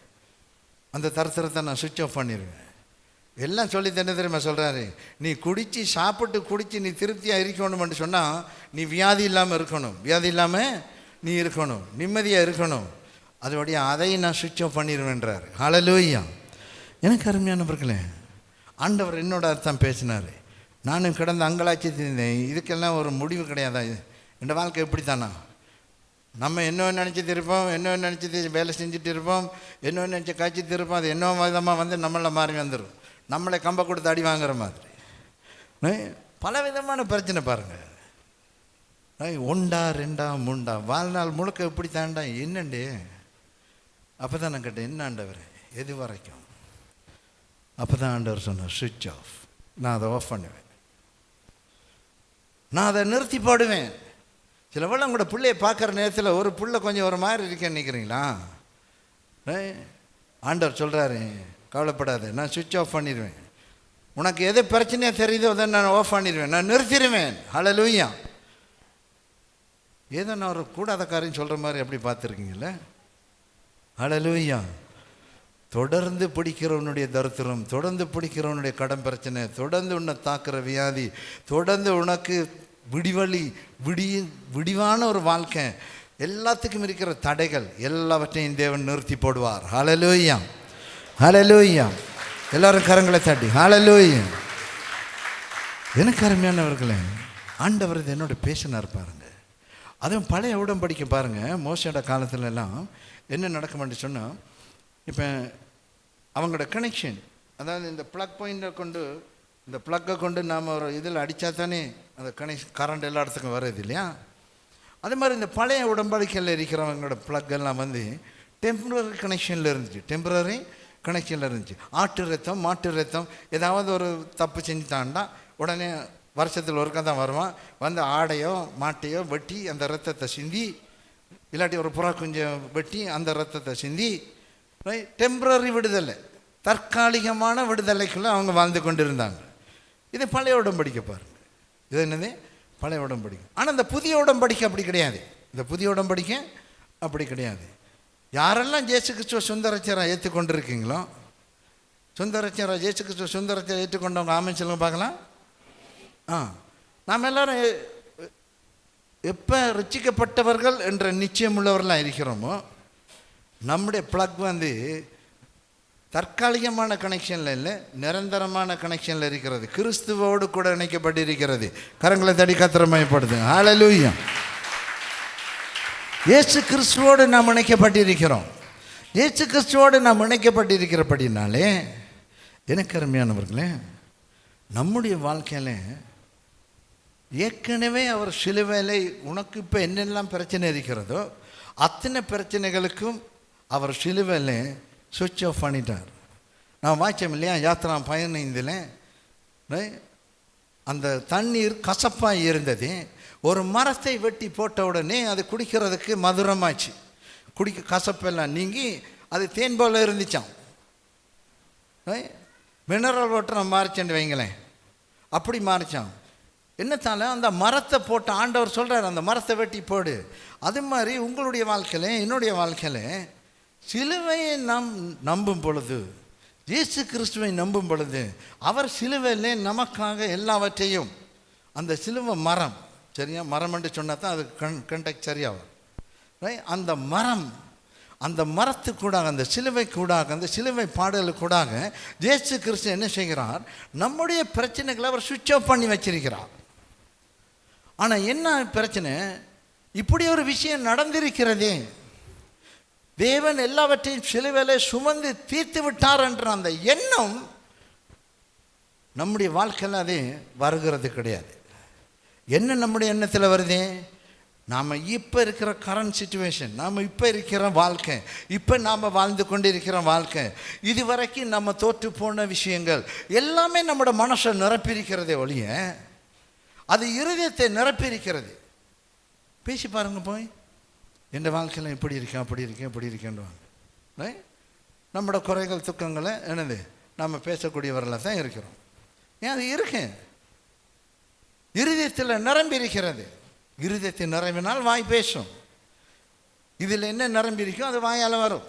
அந்த தரித்திரத்தை நான் சுவிட்ச் ஆஃப் பண்ணிடுவேன். எல்லாம் சொல்லி என்ன தெரியுமா சொல்கிறாரு, நீ குடித்து சாப்பிட்டு குடித்து நீ திருப்தியாக இருக்கணும்னு சொன்னால் நீ வியாதி இல்லாமல் இருக்கணும், வியாதி இல்லாமல் நீ இருக்கணும், நிம்மதியாக இருக்கணும். அதோடைய அதையும் நான் சுவிட்ச் ஆஃப் பண்ணிடுவேன்றார். ஹல்லேலூயா. எனக்கு அருமையானவர்களே, ஆண்டவர் என்னோட அர்த்தம் பேசினார். நானும் கிடந்து அங்கலாச்சி இருந்தேன். இதுக்கெல்லாம் ஒரு முடிவு கிடையாதா? என் வாழ்க்கை எப்படி தானா? நம்ம என்ன நினச்சிட்டு இருப்போம், என்ன நினச்சிட்டு வேலை செஞ்சுட்டு இருப்போம், என்ன நினச்சி காய்ச்சிட்டு இருப்போம். அது என்ன விதமாக வந்து நம்மளை மாறி வந்துடும், நம்மளை கம்பை கொடுத்து அடி வாங்குற மாதிரி பல விதமான பிரச்சனை. பாருங்கள், ஒண்டா ரெண்டா மூண்டா வாழ்நாள் முழுக்க எப்படி தாண்டா என்னண்டே. அப்போ தான் நான் கேட்டேன், என்ன ஆண்டவர் எது வரைக்கும்? அப்போ தான் ஆண்டவர் சொன்னார், சுவிட்ச் ஆஃப். நான் அதை ஆஃப் பண்ணுவேன், நான் அதை நிறுத்தி போடுவேன். சில வேளை உங்களோட பிள்ளையை பார்க்குற நேரத்தில் ஒரு பிள்ளை கொஞ்சம் ஒரு மாதிரி இருக்கேன்னு நினைக்கிறீங்களா? ஆண்டவர் சொல்கிறாரு, கவலைப்படாது, நான் சுவிட்ச் ஆஃப் பண்ணிடுவேன். உனக்கு எது பிரச்சனையாக தெரியுதோ அதை நான் ஆஃப் பண்ணிடுவேன், நான் நிறுத்திடுவேன். ஹல்லேலூயா. ஏதோ நான் ஒரு கூடாத காரியம் சொல்கிற மாதிரி எப்படி பார்த்துருக்கீங்கள? ஹல்லேலூயா. தொடர்ந்து பிடிக்கிறவனுடைய தரித்திரம், தொடர்ந்து பிடிக்கிறவனுடைய கடன் பிரச்சனை, தொடர்ந்து உன்னை தாக்குற வியாதி, தொடர்ந்து உனக்கு விடிவான ஒரு வாழ்க்கை, எல்லாத்துக்கும் இருக்கிற தடைகள் எல்லாவற்றையும் தேவன் நிறுத்தி போடுவார். ஹல்லேலூயா, ஹல்லேலூயா. எல்லாரும் கரங்களை தட்டி ஹல்லேலூயா. எனக்கு அருமையானவர்களே, ஆண்டவர் இது என்னோட பேசினார் பாருங்க. அதுவும் பழைய உடன்படிக்கை பாருங்கள். மோசையோட காலத்துலலாம் என்ன நடக்கும்னு சொன்னால், இப்போ அவங்களோட கனெக்ஷன், அதாவது இந்த ப்ளக் பாயிண்டை கொண்டு, இந்த ப்ளக்கை கொண்டு நாம் ஒரு இதில் அடித்தா தானே அந்த கரண்ட் எல்லா இடத்துக்கும் வருது இல்லையா? அதே மாதிரி இந்த பழைய உடன்படிக்கையில் இருக்கிறவங்களோட ப்ளக் எல்லாம் வந்து டெம்பரரி கனெக்ஷனில் இருந்துச்சு, டெம்பரரி கனெக்ஷனில் இருந்துச்சு. ஆட்டு ரத்தம், மாட்டு ரத்தம், ஏதாவது ஒரு தப்பு செஞ்சுட்டான்டா உடனே வருஷத்தில் ஒருக்கா தான் வருவான், வந்து ஆடையோ மாட்டையோ வெட்டி அந்த ரத்தத்தை சிந்தி, இல்லாட்டி ஒரு புறா குஞ்சம் வெட்டி அந்த ரத்தத்தை சிந்தி, டெம்பரரி விடுதலை, தற்காலிகமான விடுதலைக்குள்ளே அவங்க வாழ்ந்து கொண்டு இருந்தாங்க. இது பழைய உடன்படிக்கை பாருங்க. இது என்னது? பழைய உடன்படிக்கை. ஆனால் இந்த புதிய உடன்படிக்கை அப்படி கிடையாது. இந்த புதிய உடன்படிக்கை அப்படி கிடையாது. யாரெல்லாம் இயேசு கிறிஸ்துவ சொந்த ரட்சகராக ஏற்றுக்கொண்டிருக்கீங்களோ, சொந்த ரட்சகராக இயேசு கிறிஸ்துவ சொந்த ரட்சகரை ஏற்றுக்கொண்டவங்க ஆமென் சொல்லுங்க பார்க்கலாம். நாம் எல்லாரும் எப்போ ரட்சிக்கப்பட்டவர்கள் என்ற நிச்சயம் உள்ளவர்களாக இருக்கிறோமோ, நம்முடைய ப்ளக் வந்து தற்காலிகமான கனெக்ஷனில் இல்லை, நிரந்தரமான கனெக்ஷனில் இருக்கிறது. கிறிஸ்துவோடு கூட இணைக்கப்பட்டிருக்கிறது. கரங்களை தடி கத்திரமயப்படுது. ஹல்லேலூயா. இயேசு கிறிஸ்துவோடு நாம் இணைக்கப்பட்டிருக்கிறோம். இயேசு கிறிஸ்துவோடு நாம் இணைக்கப்பட்டிருக்கிறபடினாலே எனக்கு அருமையானவர்களே, நம்முடைய வாழ்க்கையில் ஏற்கனவே அவர் சிலுவையிலே உனக்கு இப்போ என்னெல்லாம் பிரச்சனை இருக்கிறதோ அத்தனை பிரச்சனைகளுக்கும் அவர் சிலுவையில் சுவிட்ச் ஆஃப் பண்ணிட்டார். நான் வாய்ச்சோம் இல்லையா, யாத்திரா 15 அந்த தண்ணீர் கசப்பாக இருந்தது. ஒரு மரத்தை வெட்டி போட்ட உடனே அது குடிக்கிறதுக்கு மதுரமாச்சு, கசப்பெல்லாம் நீங்கி அது தேன் போல் இருந்துச்சான். மினரல் வாட்டர் மாறிச்சேன்னு வைங்களேன், அப்படி மாறிச்சான். என்னத்தால அந்த மரத்தை போட்ட ஆண்டவர் சொல்கிறார், அந்த மரத்தை வெட்டி போடு. அது மாதிரி உங்களுடைய வாழ்க்கையில், என்னுடைய வாழ்க்கையில் சிலுவையை நாம் நம்பும் பொழுது, இயேசு கிறிஸ்துவை நம்பும் பொழுது, அவர் சிலுவையிலே நமக்காக எல்லாவற்றையும், அந்த சிலுவை மரம், சரியா, மரம் என்று சொன்னால் தான் அது கண்டக்ட் சரியாகும். அந்த மரம், அந்த மரத்துக்கூடாக, அந்த சிலுவை கூடாக, அந்த சிலுவை பாடலுக்கூடாக இயேசு கிறிஸ்து என்ன செய்கிறார்? நம்முடைய பிரச்சனைகளை அவர் சுவிட்ச் ஆஃப் பண்ணி வச்சிருக்கிறார். ஆனால் என்ன பிரச்சனை? இப்படி ஒரு விஷயம் நடந்திருக்கிறதே, தேவன் எல்லாவற்றையும் சிலுவையிலே சுமந்து தீர்த்து விட்டார் என்ற அந்த எண்ணம் நம்முடைய வாழ்க்கையில் அது வருகிறது கிடையாது. என்ன நம்முடைய எண்ணத்தில் வருது? நாம் இப்போ இருக்கிற கரண்ட் சிச்சுவேஷன், நாம் இப்போ இருக்கிற வாழ்க்கை, இப்போ நாம் வாழ்ந்து கொண்டு இருக்கிற வாழ்க்கை, இதுவரைக்கும் நம்ம தோற்று போன விஷயங்கள் எல்லாமே நம்மளோட மனசை நிரப்பியிருக்கிறதே ஒழிய அது இருதயத்தை நிரப்பியிருக்கிறது. பேசி பாருங்க போய், என் வாழ்க்கையில் இப்படி இருக்கேன், அப்படி இருக்கேன், இப்படி இருக்கேன்டுவாங்க. நம்மளோட குறைகள் துக்கங்களை என்னது நம்ம பேசக்கூடியவர்களாக தான் இருக்கிறோம். ஏன் அது இருக்கு, இருதயத்தில் நிரம்பி இருக்கிறது. இருதயத்தை நிரம்பினால் வாய் பேசும். இதில் என்ன நிரம்பியிருக்கோ அது வாயால் வரும்,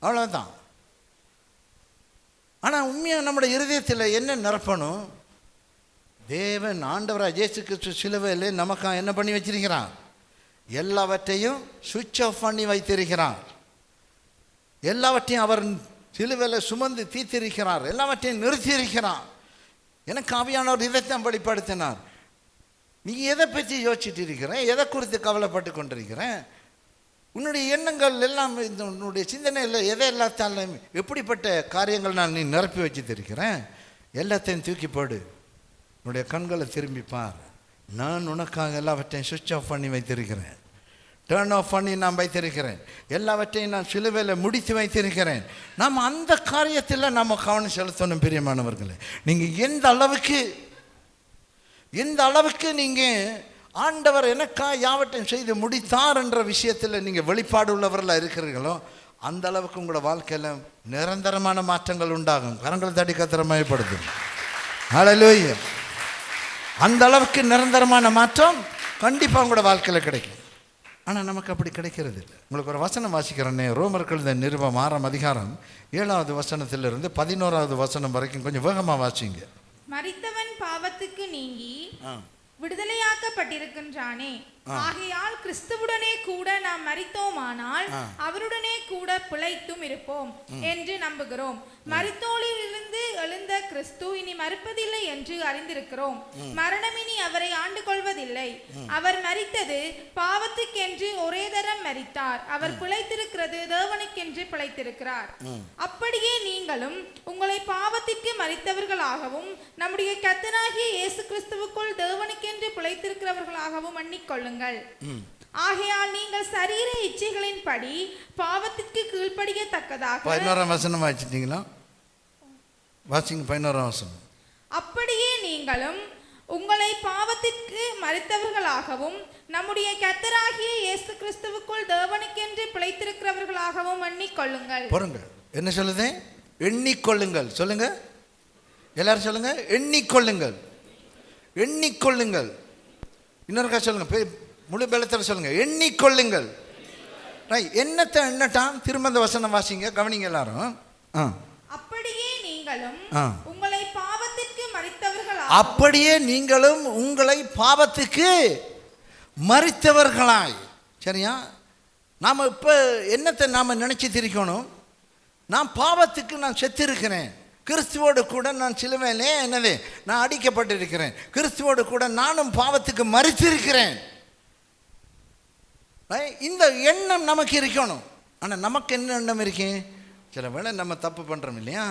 அவ்வளோதான். ஆனால் உண்மையாக நம்முடைய இருதயத்தில் என்ன நிரப்பணும்? தேவன் ஆண்டவராக இயேசு கிறிஸ்து சிலுவையில் நமக்கு என்ன பண்ணி வச்சிருக்கிறான்? எல்லாவற்றையும் சுவிட்ச் ஆஃப் பண்ணி வைத்திருக்கிறார். எல்லாவற்றையும் அவர் சிலுவையில் சுமந்து தீர்த்திருக்கிறார். எல்லாவற்றையும் நிறுத்தியிருக்கிறார். எனக்கு ஆவியானவர் இதைத்தான் வெளிப்படுத்தினார். நீ எதை பற்றி யோசிச்சுட்டு இருக்கிற? எதை குறித்து கவலைப்பட்டு கொண்டிருக்கிறேன்? உன்னுடைய எண்ணங்கள் எல்லாம், உன்னுடைய சிந்தனையில் எதை எல்லாத்தாலும் எப்படிப்பட்ட காரியங்கள் நான் நீ நிரப்பி வச்சுருக்கிறேன்? எல்லாத்தையும் தூக்கி போடு, உன்னுடைய கண்களை திரும்பி பார். நான் உனக்காக எல்லாவற்றையும் சுவிட்ச் ஆஃப் பண்ணி வைத்திருக்கிறேன், டேர்ன் ஆஃப் பண்ணி நான் வைத்திருக்கிறேன். எல்லாவற்றையும் நான் சிலுவையில் முடித்து வைத்திருக்கிறேன். நாம் அந்த காரியத்தில் நம்ம கவனம் செலுத்தணும். பிரியமானவர்களே, நீங்கள் எந்த அளவுக்கு நீங்கள் ஆண்டவர் எனக்கா யாவற்றையும் செய்து முடித்தார் என்ற விஷயத்தில் நீங்கள் வெளிப்பாடு உள்ளவர்களாக இருக்கிறீர்களோ, அந்த அளவுக்கு உங்களோட வாழ்க்கையில் நிரந்தரமான மாற்றங்கள் உண்டாகும். கரங்களை தட்டி கத்திரமயப்படுத்தும். ஹல்லேலூயா. அந்த அளவுக்கு நிரந்தரமான மாற்றம் கண்டிப்பாக உங்களோட வாழ்க்கையில் கிடைக்கும். ஆனால் நமக்கு அப்படி கிடைக்கிறது இல்லை. உங்களுக்கு ஒரு வசனம் வாசிக்கிறேன்னே. ரோமர்கள் இந்த நிருபம் 6ஆம் அதிகாரம் 7வது வசனத்திலிருந்து 11வது வசனம் வரைக்கும் கொஞ்சம் வேகமாக வாசிங்க. மரித்தவன் பாவத்துக்கு நீங்கி விடுதலையாக்கப்பட்டிருக்கின்றானே, ஆகையால் கிறிஸ்துவுடனே கூட நாம் மரித்தோமானால் அவருடனே கூட பிழைத்தும் இருப்போம் என்று நம்புகிறோம். மரித்தோரிலிருந்து எழுந்த கிறிஸ்து இனி மரிப்பதில்லை என்று அறிந்திருக்கிறோம். மரணம் இனி அவரை ஆண்டு கொள்வதில்லை. அவர் மரித்தது பாவத்துக்கென்று ஒரே தரம் மரித்தார். அவர் பிழைத்திருக்கிறது தேவனுக்கென்று பிழைத்திருக்கிறார். அப்படியே நீங்களும் உங்களை பாவத்திற்கு மரித்தவர்களாகவும் நம்முடைய கர்த்தராகிய இயேசு கிறிஸ்துவுக்குள் தேவனுக்கென்று பிழைத்திருக்கிறவர்களாகவும் எண்ணிக்கொள்ளுங்கள். ஆகையால் நீங்கள் சரீர இச்சைகளின்படி பாவத்திற்கு கீழ்ப்படியத்தக்கதாக. 11ஆம் வசனம் வாசிட்டீங்களா? வாசிங்க 11ஆம் வசனம். அப்படியே நீங்களும் உங்களை பாவத்திற்கு மரித்தவர்களாகவும் நம்முடைய கர்த்தராகிய இயேசு கிறிஸ்துவுக்குள் தேவனுக்கென்று பிழைத்திருக்கிறவர்களாகவும் எண்ணிக்கொள்ளுங்கள். பாருங்க என்ன சொல்லுது? எண்ணிக்கொள்ளுங்கள். சொல்லுங்க எல்லாரும் சொல்லுங்க. எண்ணிக்கொள்ளுங்கள், எண்ணிக்கொள்ளுங்கள். இன்னொருக்கா சொல்லுங்க, முழு பலத்தில் சொல்லுங்க. எண்ணிக்கொள்ளுங்கள். என்னத்தை எண்ணட்டாம்? திரும்ப அந்த வசனம் வாசிங்க, கவனிங்க எல்லாரும். அப்படியே நீங்களும் உங்களை பாவத்திற்கு மரித்தவர்களாய். அப்படியே நீங்களும் உங்களை பாவத்துக்கு மரித்தவர்களாய். சரியா? நாம் இப்போ என்னத்தை நாம் நினச்சி திரிக்கணும்? நான் பாவத்துக்கு நான் செத்திருக்கிறேன். கிறிஸ்துவோடு கூட நான் சிலுவையிலே என்னது நான் அடிக்கப்பட்டிருக்கிறேன். கிறிஸ்துவோடு கூட நானும் பாவத்துக்கு மரித்திருக்கிறேன். இந்த எண்ணம் நமக்கு இருக்கணும். ஆனால் நமக்கு என்ன எண்ணம் இருக்கு? சில வேளை நம்ம தப்பு பண்ணுறோம் இல்லையா?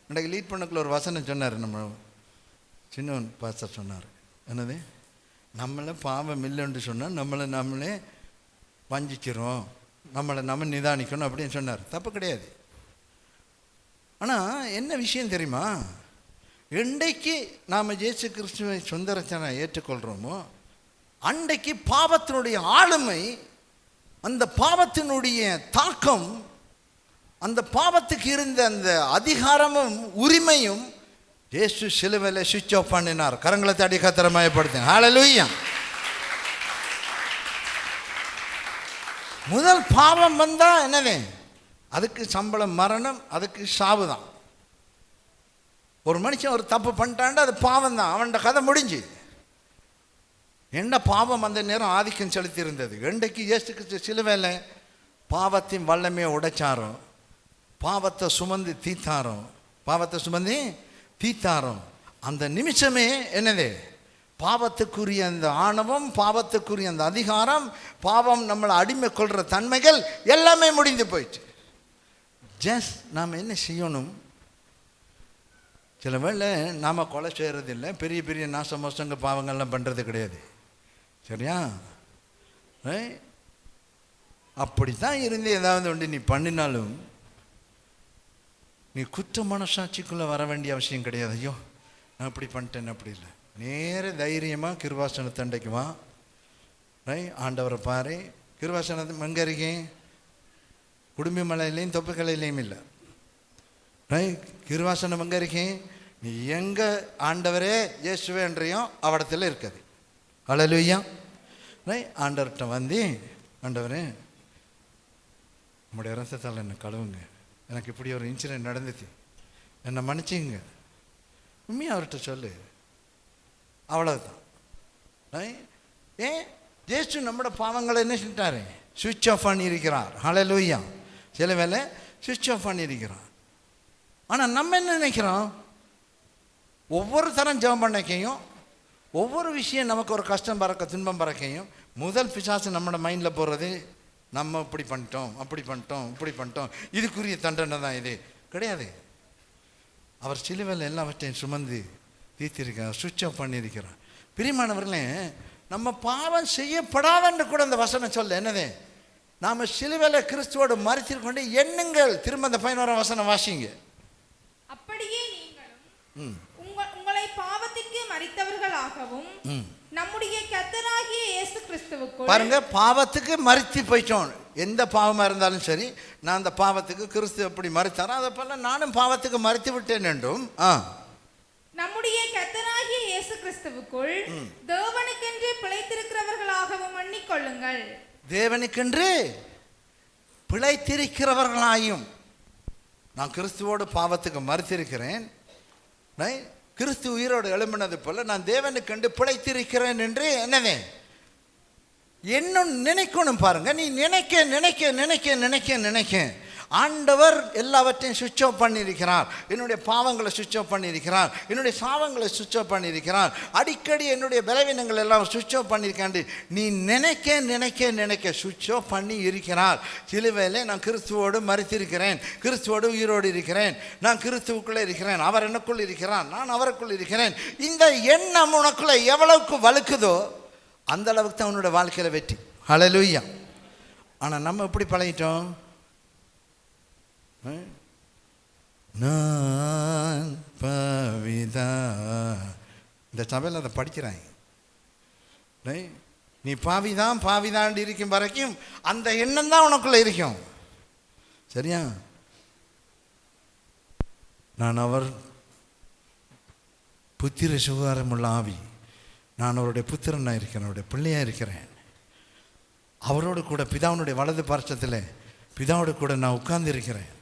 இன்றைக்கு லீட் பண்ணக்குள்ள ஒரு வசனம் சொன்னார், நம்ம சின்ன பாஸ்டர் சொன்னார். என்னது? நம்மளை பாவம் இல்லைன்னு சொன்னால் நம்மளே வஞ்சிக்கிறோம், நம்மளை நம்ம நிதானிக்கணும் அப்படின்னு சொன்னார். தப்பு கிடையாது. ஆனால் என்ன விஷயம் தெரியுமா? என்றைக்கு நாம் இயேசு கிறிஸ்துவை சொந்த ரட்சகனை ஏற்றுக்கொள்கிறோமோ அன்றைக்கு பாவத்தினுடைய ஆளுமை, அந்த பாவத்தினுடைய தாக்கம், அந்த பாவத்துக்கு இருந்த அந்த அதிகாரமும் உரிமையும் இயேசு சிலுவையில் சுவிட்ச் ஆஃப் பண்ணினார். கரங்களை தட்டி கத்திரமயப்படுத்தினார். ஹல்லேலூயா. முதல் பாவம் வந்தால் என்னது? அதுக்கு சம்பளம் மரணம், அதுக்கு சாவு தான். ஒரு மனுஷன் ஒரு தப்பு பண்ணிட்டான்டா அது பாவம் தான், அவன்கிட்ட கதை முடிஞ்சு. என்ன பாவம் அந்த நேரம் ஆதிக்கம் செலுத்தி இருந்தது. என்றைக்கு இயேசு கிறிஸ்து சிலுவையில் பாவத்தின் வல்லமையை உடைச்சாரோ, பாவத்தை சுமந்து தீத்தாரோ, அந்த நிமிஷமே என்னது? பாவத்துக்குரிய அந்த ஆணவம், பாவத்துக்குரிய அந்த அதிகாரம், பாவம் நம்மளை அடிமை கொள்கிற தன்மைகள் எல்லாமே முடிந்து போயிடுச்சு. ஜஸ்ட் நாம் என்ன செய்யணும்? சில வேளை நாம் கொலை செய்கிறதில்லை, பெரிய பெரிய நாச மோசங்க பாவங்கள்லாம் பண்ணுறது கிடையாது. சரியா? அப்படி தான் இருந்து ஏதாவது ஒன்று நீ பண்ணினாலும் நீ குற்ற மனசாட்சிக்குள்ளே வர வேண்டிய அவசியம் கிடையாது. ஐயோ நான் இப்படி பண்ணிட்டேன், அப்படி இல்லை. நேர தைரியமாக கிருபாசன தண்டைக்கு வா. ஆண்டவரை பாரு. கிருபாசனத்தை எங்கே இருக்கேன்? குடும்ப மலையிலையும் தொப்புக்கலையிலையும் இல்லை. கிருபாசனம் எங்கே இருக்கேன்? நீ எங்கே ஆண்டவரே இயேசுவேன்றையும் அவடத்தில் இருக்குது. ஹல்லேலூயா. ஆண்டவர்கிட்ட வந்து, ஆண்டவரே உங்களுடைய ரசத்தால் என்னை கழுவுங்க, எனக்கு இப்படி ஒரு இன்சிடென்ட் நடந்துச்சு, என்னை மன்னிச்சிங்க, உண்மையாக அவர்கிட்ட சொல்லு. அவ்வளவுதான். ஏன் ஜேசு நம்மளோட பாவங்களை என்ன செஞ்சிட்டாரு? சுவிட்ச் ஆஃப் பண்ணியிருக்கிறார். ஹல்லேலூயா. சில வேளை சுவிட்ச் ஆஃப் பண்ணியிருக்கிறார். ஆனால் நம்ம என்ன நினைக்கிறோம்? ஒவ்வொரு தரம் ஜெபம் பண்ணக்கையும், ஒவ்வொரு விஷயம் நமக்கு ஒரு கஷ்டம் பறக்க துன்பம் பறக்கையும், முதல் பிசாசு நம்மளோட மைண்டில் போடுறது, நம்ம இப்படி பண்ணிட்டோம், அப்படி பண்ணிட்டோம், இப்படி பண்ணிட்டோம், இதுக்குரிய தண்டனை தான் இது. கிடையாது. அவர் சிலுவையில் எல்லாவற்றையும் சுமந்து தீர்த்திருக்கிறார், சுவிட்ச் ஆஃப் பண்ணியிருக்கிறார். பிரியமானவர்களே, நம்ம பாவம் செய்யப்படாதன்னு கூட அந்த வசனம் சொல்ல என்னது? நாம் சிலுவையில் கிறிஸ்துவோடு மரித்திருக்கொண்டு எண்ணுங்கள். திரும்ப அந்த 11ஆம் வசனம் வாசிங்க. அப்படியே நீங்களும் உங்களை பாவத்திற்கு மரித்தவர்களாகவும் நம்முடைய கர்த்தராகிய இயேசு கிறிஸ்துவுக்குள். பாருங்க, பாவத்துக்கு மரித்து போயிட்டோம். எந்த பாவமா இருந்தாலும் சரி, நான் அந்த பாவத்துக்கு கிறிஸ்து எப்படி மரித்தாரோ அதை போல நானும் பாவத்துக்கு மரித்து விட்டேன் என்றும் நம்முடைய கர்த்தராகிய இயேசு கிறிஸ்துவுக்குள் தேவனுக்கென்று பிழைத்திருக்கிறவர்களாகவும் எண்ணிக்கொள்ளுங்கள். தேவனுக்கென்று பிழைத்திருக்கிறவர்களாயும். நான் கிறிஸ்துவோடு பாவத்துக்கு மரித்திருக்கிறேன், கிறிஸ்து உயிரோடு எழும்பினது போல நான் தேவனுக்கென்று பிழைத்திருக்கிறேன் என்று என்னவே என்னும் நினைக்கணும். பாருங்க, நீ நினைக்க நினைக்க நினைக்க நினைக்க நினைக்க ஆண்டவர் எல்லாவற்றையும் சுவிட்ச் ஆஃப் பண்ணியிருக்கிறார். என்னுடைய பாவங்களை சுவிட்ச் ஆஃப் பண்ணியிருக்கிறார், என்னுடைய சாவங்களை சுவிட்ச் ஆஃப் பண்ணியிருக்கிறார், அடிக்கடி என்னுடைய பலவீனங்கள் எல்லாம் சுவிட்ச் ஆஃப் பண்ணியிருக்காண்டு நீ நினைக்க நினைக்க நினைக்க சுவிட்ச் ஆஃப் பண்ணி இருக்கிறார். சிலுவையிலே நான் கிறிஸ்துவோடு மரித்திருக்கிறேன், கிறிஸ்துவோடு உயிரோடு இருக்கிறேன், நான் கிறிஸ்துவுக்குள்ளே இருக்கிறேன், அவர் எனக்குள் இருக்கிறார், நான் அவருக்குள் இருக்கிறேன். இந்த எண்ணம் உனக்குள்ள எவ்வளவுக்கு வலுக்குதோ அந்த அளவுக்கு தான் உன்னோட வாழ்க்கையில் வெற்றி. ஹல்லேலூயா. ஆனால் நம்ம எப்படி பழகிட்டோம்? நான் பாவிதா. இந்த சபையில் அதை படிக்கிறாங்க. நீ பாவிதான் பாவிதான் இருக்கும் வரைக்கும் அந்த எண்ணம் தான் உனக்குள்ள இருக்கும். சரியா? நான் அவர் புத்திர சுகாரமுள்ள ஆவி, நான் அவருடைய புத்திரனாக இருக்கிறேன், அவருடைய பிள்ளையாக இருக்கிறேன், அவரோடு கூட பிதாவுனுடைய வலது பார்ச்சத்தில் பிதாவோடு கூட நான் உட்கார்ந்து இருக்கிறேன்,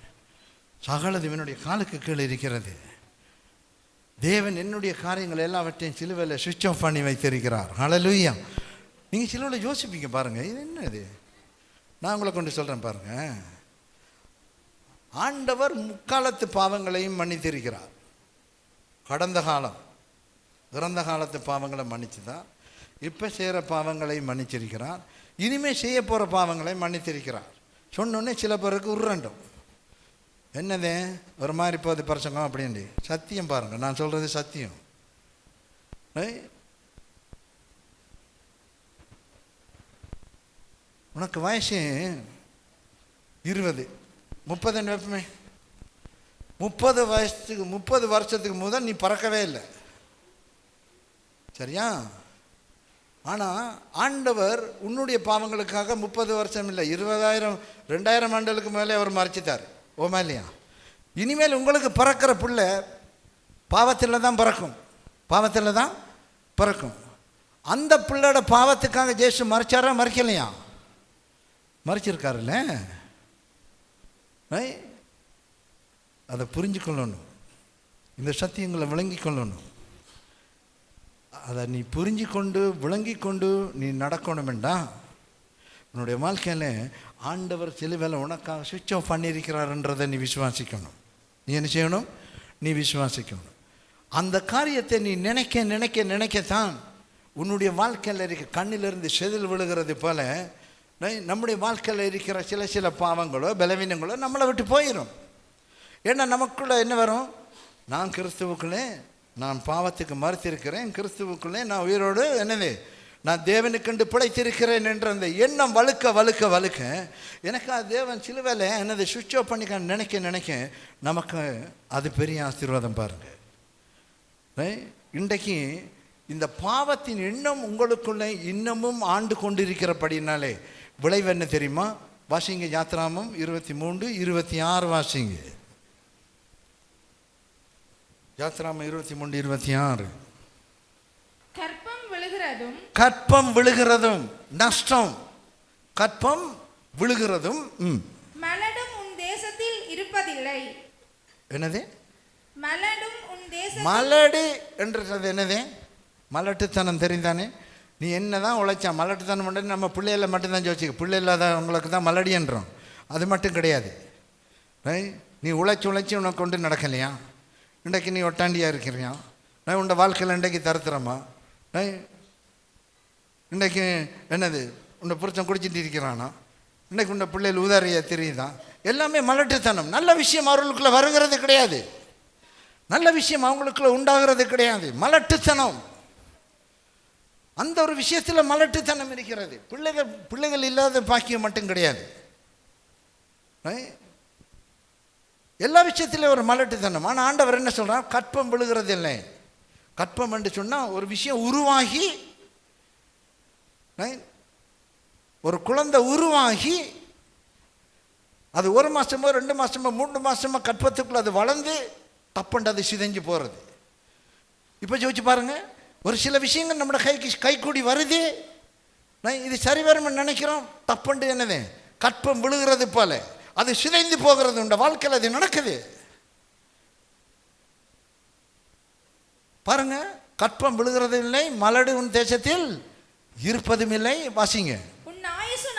சகலது என்னுடைய காலுக்கு கீழே இருக்கிறது. தேவன் என்னுடைய காரியங்கள் எல்லாவற்றையும் சிலுவையில் சுவிட்ச் ஆஃப் பண்ணி வைத்திருக்கிறார். ஹல்லேலூயா. நீங்கள் சிலுவையில் யோசிப்பீங்க, பாருங்கள், இது என்ன இது? நான் உங்களை கொண்டு சொல்கிறேன் பாருங்க. ஆண்டவர் முக்காலத்து பாவங்களையும் மன்னித்திருக்கிறார். கடந்த காலம் இறந்த காலத்து பாவங்களை மன்னிச்சுதான், இப்போ செய்கிற பாவங்களையும் மன்னிச்சிருக்கிறார், இனிமேல் செய்ய போகிற பாவங்களை மன்னித்திருக்கிறார். சொன்னோன்னே சில பேருக்கு உருண்டும், என்னது ஒரு மாதிரி போகுது பிரசங்கம் அப்படின்ட்டு. சத்தியம் பாருங்கள், நான் சொல்கிறது சத்தியம். உனக்கு வயசு 20, 30 வைப்பமே. 30 வருஷத்துக்கு முதல் நீ பறக்கவே இல்லை. சரியா? ஆனால் ஆண்டவர் உன்னுடைய பாவங்களுக்காக 30 வருஷம் இல்லை, 20,000 2000 ஆண்டுகளுக்கு மேலே அவர் மறைச்சிட்டார். ஓமா இல்லையா? இனிமேல் உங்களுக்கு பிறக்கிற பிள்ளை பாவத்தில் தான் பிறக்கும், பாவத்தில் தான் பிறக்கும். அந்த பிள்ளையோட பாவத்துக்காக ஜேசு மறைச்சாரா மறைக்கலையா? மறைச்சிருக்காருல்ல. அதை புரிஞ்சு கொள்ளணும், இந்த சத்தியங்களை விளங்கி கொள்ளணும். அதை நீ புரிஞ்சு கொண்டு விளங்கி கொண்டு நீ நடக்கணுமெண்டா உன்னுடைய வாழ்க்கையில் ஆண்டவர் சிலுவையில் உனக்காக சுவிட்ச் ஆஃப் பண்ணியிருக்கிறாருன்றதை நீ விசுவாசிக்கணும். நீ என்ன செய்யணும்? நீ விசுவாசிக்கணும். அந்த காரியத்தை நீ நினைக்க நினைக்க நினைக்கத்தான் உன்னுடைய வாழ்க்கையில் இருக்க கண்ணிலிருந்து செதில் விழுகிறது போல நம்முடைய வாழ்க்கையில் இருக்கிற சில பாவங்களோ பலவீனங்களோ நம்மளை விட்டு போயிடும். ஏன்னா நமக்குள்ளே என்ன வரும்? நான் கிறிஸ்துவுக்குள்ளே நான் பாவத்துக்கு மறுத்திருக்கிறேன், கிறிஸ்துவுக்குள்ளே நான் உயிரோடு என்னது நான் தேவனுக்கென்று பிழைத்திருக்கிறேன் என்ற அந்த எண்ணம் வழுக்க வழுக்க வழுக்க எனக்கு அது தேவன் சிலுவையில் என்னது சுவிட்ச் ஆஃப் பண்ணிக்க நினைக்க நினைக்க நமக்கு அது பெரிய ஆசீர்வாதம். பாருங்கள், இன்றைக்கு இந்த பாவத்தின் எண்ணம் உங்களுக்குள்ளே இன்னமும் ஆண்டு கொண்டிருக்கிறபடினாலே விளைவு என்ன தெரியுமா? வாசிங்க, யாத்ராமம் 23, 26 வாசிங்க. யாத்ராமம் 23, 26. கற்பம் விழுகிற விழுகிறதும் கற்பம் விழுகிறதும் நஷ்டம், கற்பம் விழுகிறதும் மலடும் உன் தேசத்தில் இருப்பதில்லை. என்னது மலடும் உன் தேசத்தில் மலடு என்றது என்னது? மலட்டுத்தனம் தெரிந்தானே. நீ என்னதான் உழைச்சா மலட்டுத்தனம் பண்ணி நம்ம பிள்ளைகளை மட்டும்தான் யோசிக்க, பிள்ளை இல்லாதவங்களுக்கு தான் மலடி என்றோம். அது மட்டும் கிடையாது. நீ உழைச்சி உனக்கு கொண்டு நடக்கலையா? இன்றைக்கு நீ ஒட்டாண்டியாக இருக்கிறியா? நான் உண்ட வாழ்க்கையில் இன்றைக்கு தருத்துறமா? இன்றைக்கு என்னது உன்னை புருஷன் குடிச்சிட்டு இருக்கிறானா? இன்றைக்கு உன்னை பிள்ளைகள் உதாரியா தெரியுதான்? எல்லாமே மலட்டுத்தனம். நல்ல விஷயம் அவர்களுக்குள்ளே வருகிறது கிடையாது, நல்ல விஷயம் அவங்களுக்குள்ள உண்டாகிறது கிடையாது. மலட்டுத்தனம், அந்த ஒரு விஷயத்தில் மலட்டுத்தனம் இருக்கிறது. பிள்ளைகள் இல்லாத பாக்கியம் மட்டும் கிடையாது, எல்லா விஷயத்திலும் ஒரு மலட்டுத்தனம். ஆனால் ஆண்டவர் என்ன சொல்றார்? கற்பம் விழுகிறது இல்லை. கற்பம் என்று சொன்னால் ஒரு விஷயம் உருவாகி, ஒரு குழந்தை உருவாகி அது 1 மாதமோ 2 மாதமோ 3 மாதமோ கற்பத்துக்குள்ள அது வளர்ந்து தப்புண்டு அது சிதைஞ்சு போகிறது. இப்போ யோசிச்சு பாருங்க, ஒரு சில விஷயங்கள் நம்மளோட கைக்கூடி வருது, இது சரி வரும்னு நினைக்கிறோம், தப்புண்டு என்னது கற்பம் விழுகிறது போல அது சிதைந்து போகிறது. உண்ட வாழ்க்கையில் அது நடக்குது. பாருங்க, கற்பம் விழுகிறது இல்லை, மலடு உன் தேசத்தில் இருப்பதும் இல்லை. வாசிங்க. உன் ஆயுசு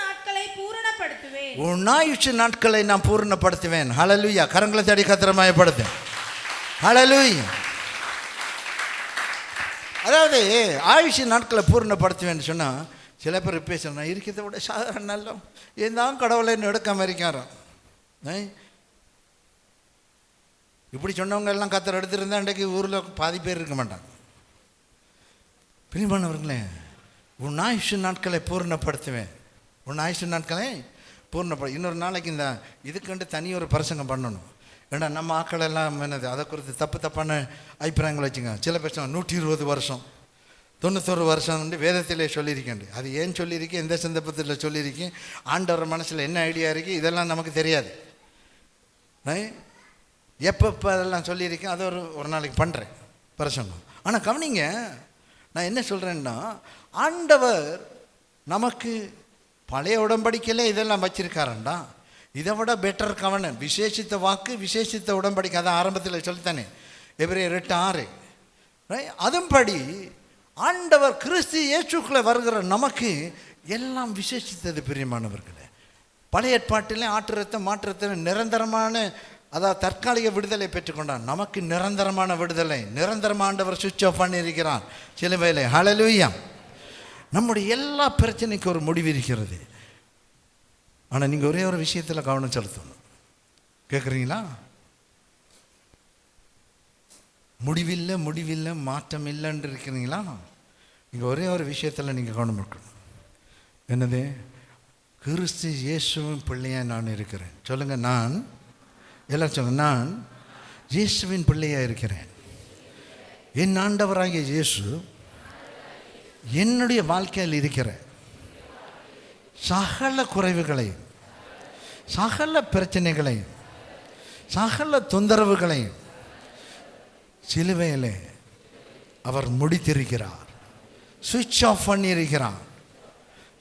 நாட்களை நான் பூரணப்படுத்துவேன். ஹல்லேலூயா. கரங்களை தேடி கத்திரமாயப்படுத்து. ஹல்லேலூயா. அதாவது ஆயுசு நாட்களை பூரணப்படுத்துவேன்னு சொன்னால், சில பேர் பேசுகிறேன் நான் இருக்கிறத விட சாதாரண நல்ல ஏன் தான் கடவுளை எடுக்காம இருக்காராம். இப்படி சொன்னவங்க எல்லாம் கத்தர் எடுத்துருந்தா இன்றைக்கு ஊரில் பாதி பேர் இருக்க மாட்டாங்க. பிரியமானவர்களே, உன் ஆயுஷு நாட்களை பூர்ணப்படுத்துவேன். உன் ஆயுஷு நாட்களை இன்னொரு நாளைக்கு இந்த இதுக்குண்டு தனி ஒரு பிரசங்கம் பண்ணணும். ஏன்னா நம்ம ஆக்கள் எல்லாம் என்னது அதை குறித்து தப்பான அபிப்பிராயங்கள் வச்சுங்க. சில பேர் 120 வருஷம் 91 வருஷம் வந்து வேதத்திலே சொல்லியிருக்கேன். அது ஏன் சொல்லியிருக்கேன், எந்த சந்தர்ப்பத்தில் சொல்லியிருக்கேன், ஆண்டவர் மனசில் என்ன ஐடியா இருக்குது, இதெல்லாம் நமக்கு தெரியாது. எப்போ அதெல்லாம் சொல்லியிருக்கேன், அதை ஒரு நாளைக்கு பண்ணுறேன் பிரசங்கம். ஆனால் கவனிங்க, நான் என்ன சொல்கிறேன்னா, ஆண்டவர் நமக்கு பழைய உடன்படிக்கையில் இதெல்லாம் வச்சிருக்காரண்டா, இதை விட பெட்டர் கவனம், விசேஷித்த வாக்கு, விசேஷித்த உடன்படிக்கை. அதான் ஆரம்பத்தில் சொல்லித்தானே, எபிரேயர் 8:6. அதன்படி ஆண்டவர் கிறிஸ்து இயேசுக்குள்ளே வருகிற நமக்கு எல்லாம் விசேஷித்தது. பிரியமானவர்களே, பழைய ஏற்பாட்டிலே ஆற்றுரத்தம் மாற்றுரத்தம் நிரந்தரமான, அதாவது தற்காலிக விடுதலை பெற்றுக்கொண்டான். நமக்கு நிரந்தரமான விடுதலை, நிரந்தரமான ஆண்டவர் சுவிட்ச் ஆஃப் பண்ணியிருக்கிறான் சிலுவையிலே. ஹல்லேலூயா. நம்முடைய எல்லா பிரச்சனைக்கும் ஒரு முடிவு இருக்கிறது. ஆனால் நீங்கள் ஒரே ஒரு விஷயத்தில் கவனம் செலுத்தணும். கேட்குறீங்களா? முடிவில்லை மாற்றம் இல்லைன்னு இருக்கிறீங்களா? நீங்கள் ஒரே ஒரு விஷயத்தில் நீங்கள் கவனம் இருக்கணும். என்னது? கிறிஸ்து இயேசுவின் பிள்ளையாக நான் இருக்கிறேன். சொல்லுங்கள், நான் எல்லாம் சொல்லுங்கள், நான் இயேசுவின் பிள்ளையாக இருக்கிறேன். என் ஆண்டவராகிய இயேசு என்னுடைய வாழ்க்கையில் இருக்கிற சகல குறைவுகளையும், சகல பிரச்சனைகளையும், சகல தொந்தரவுகளையும் சிலுவையிலே அவர் முடித்திருக்கிறார், சுவிட்ச் ஆஃப் பண்ணியிருக்கிறார்.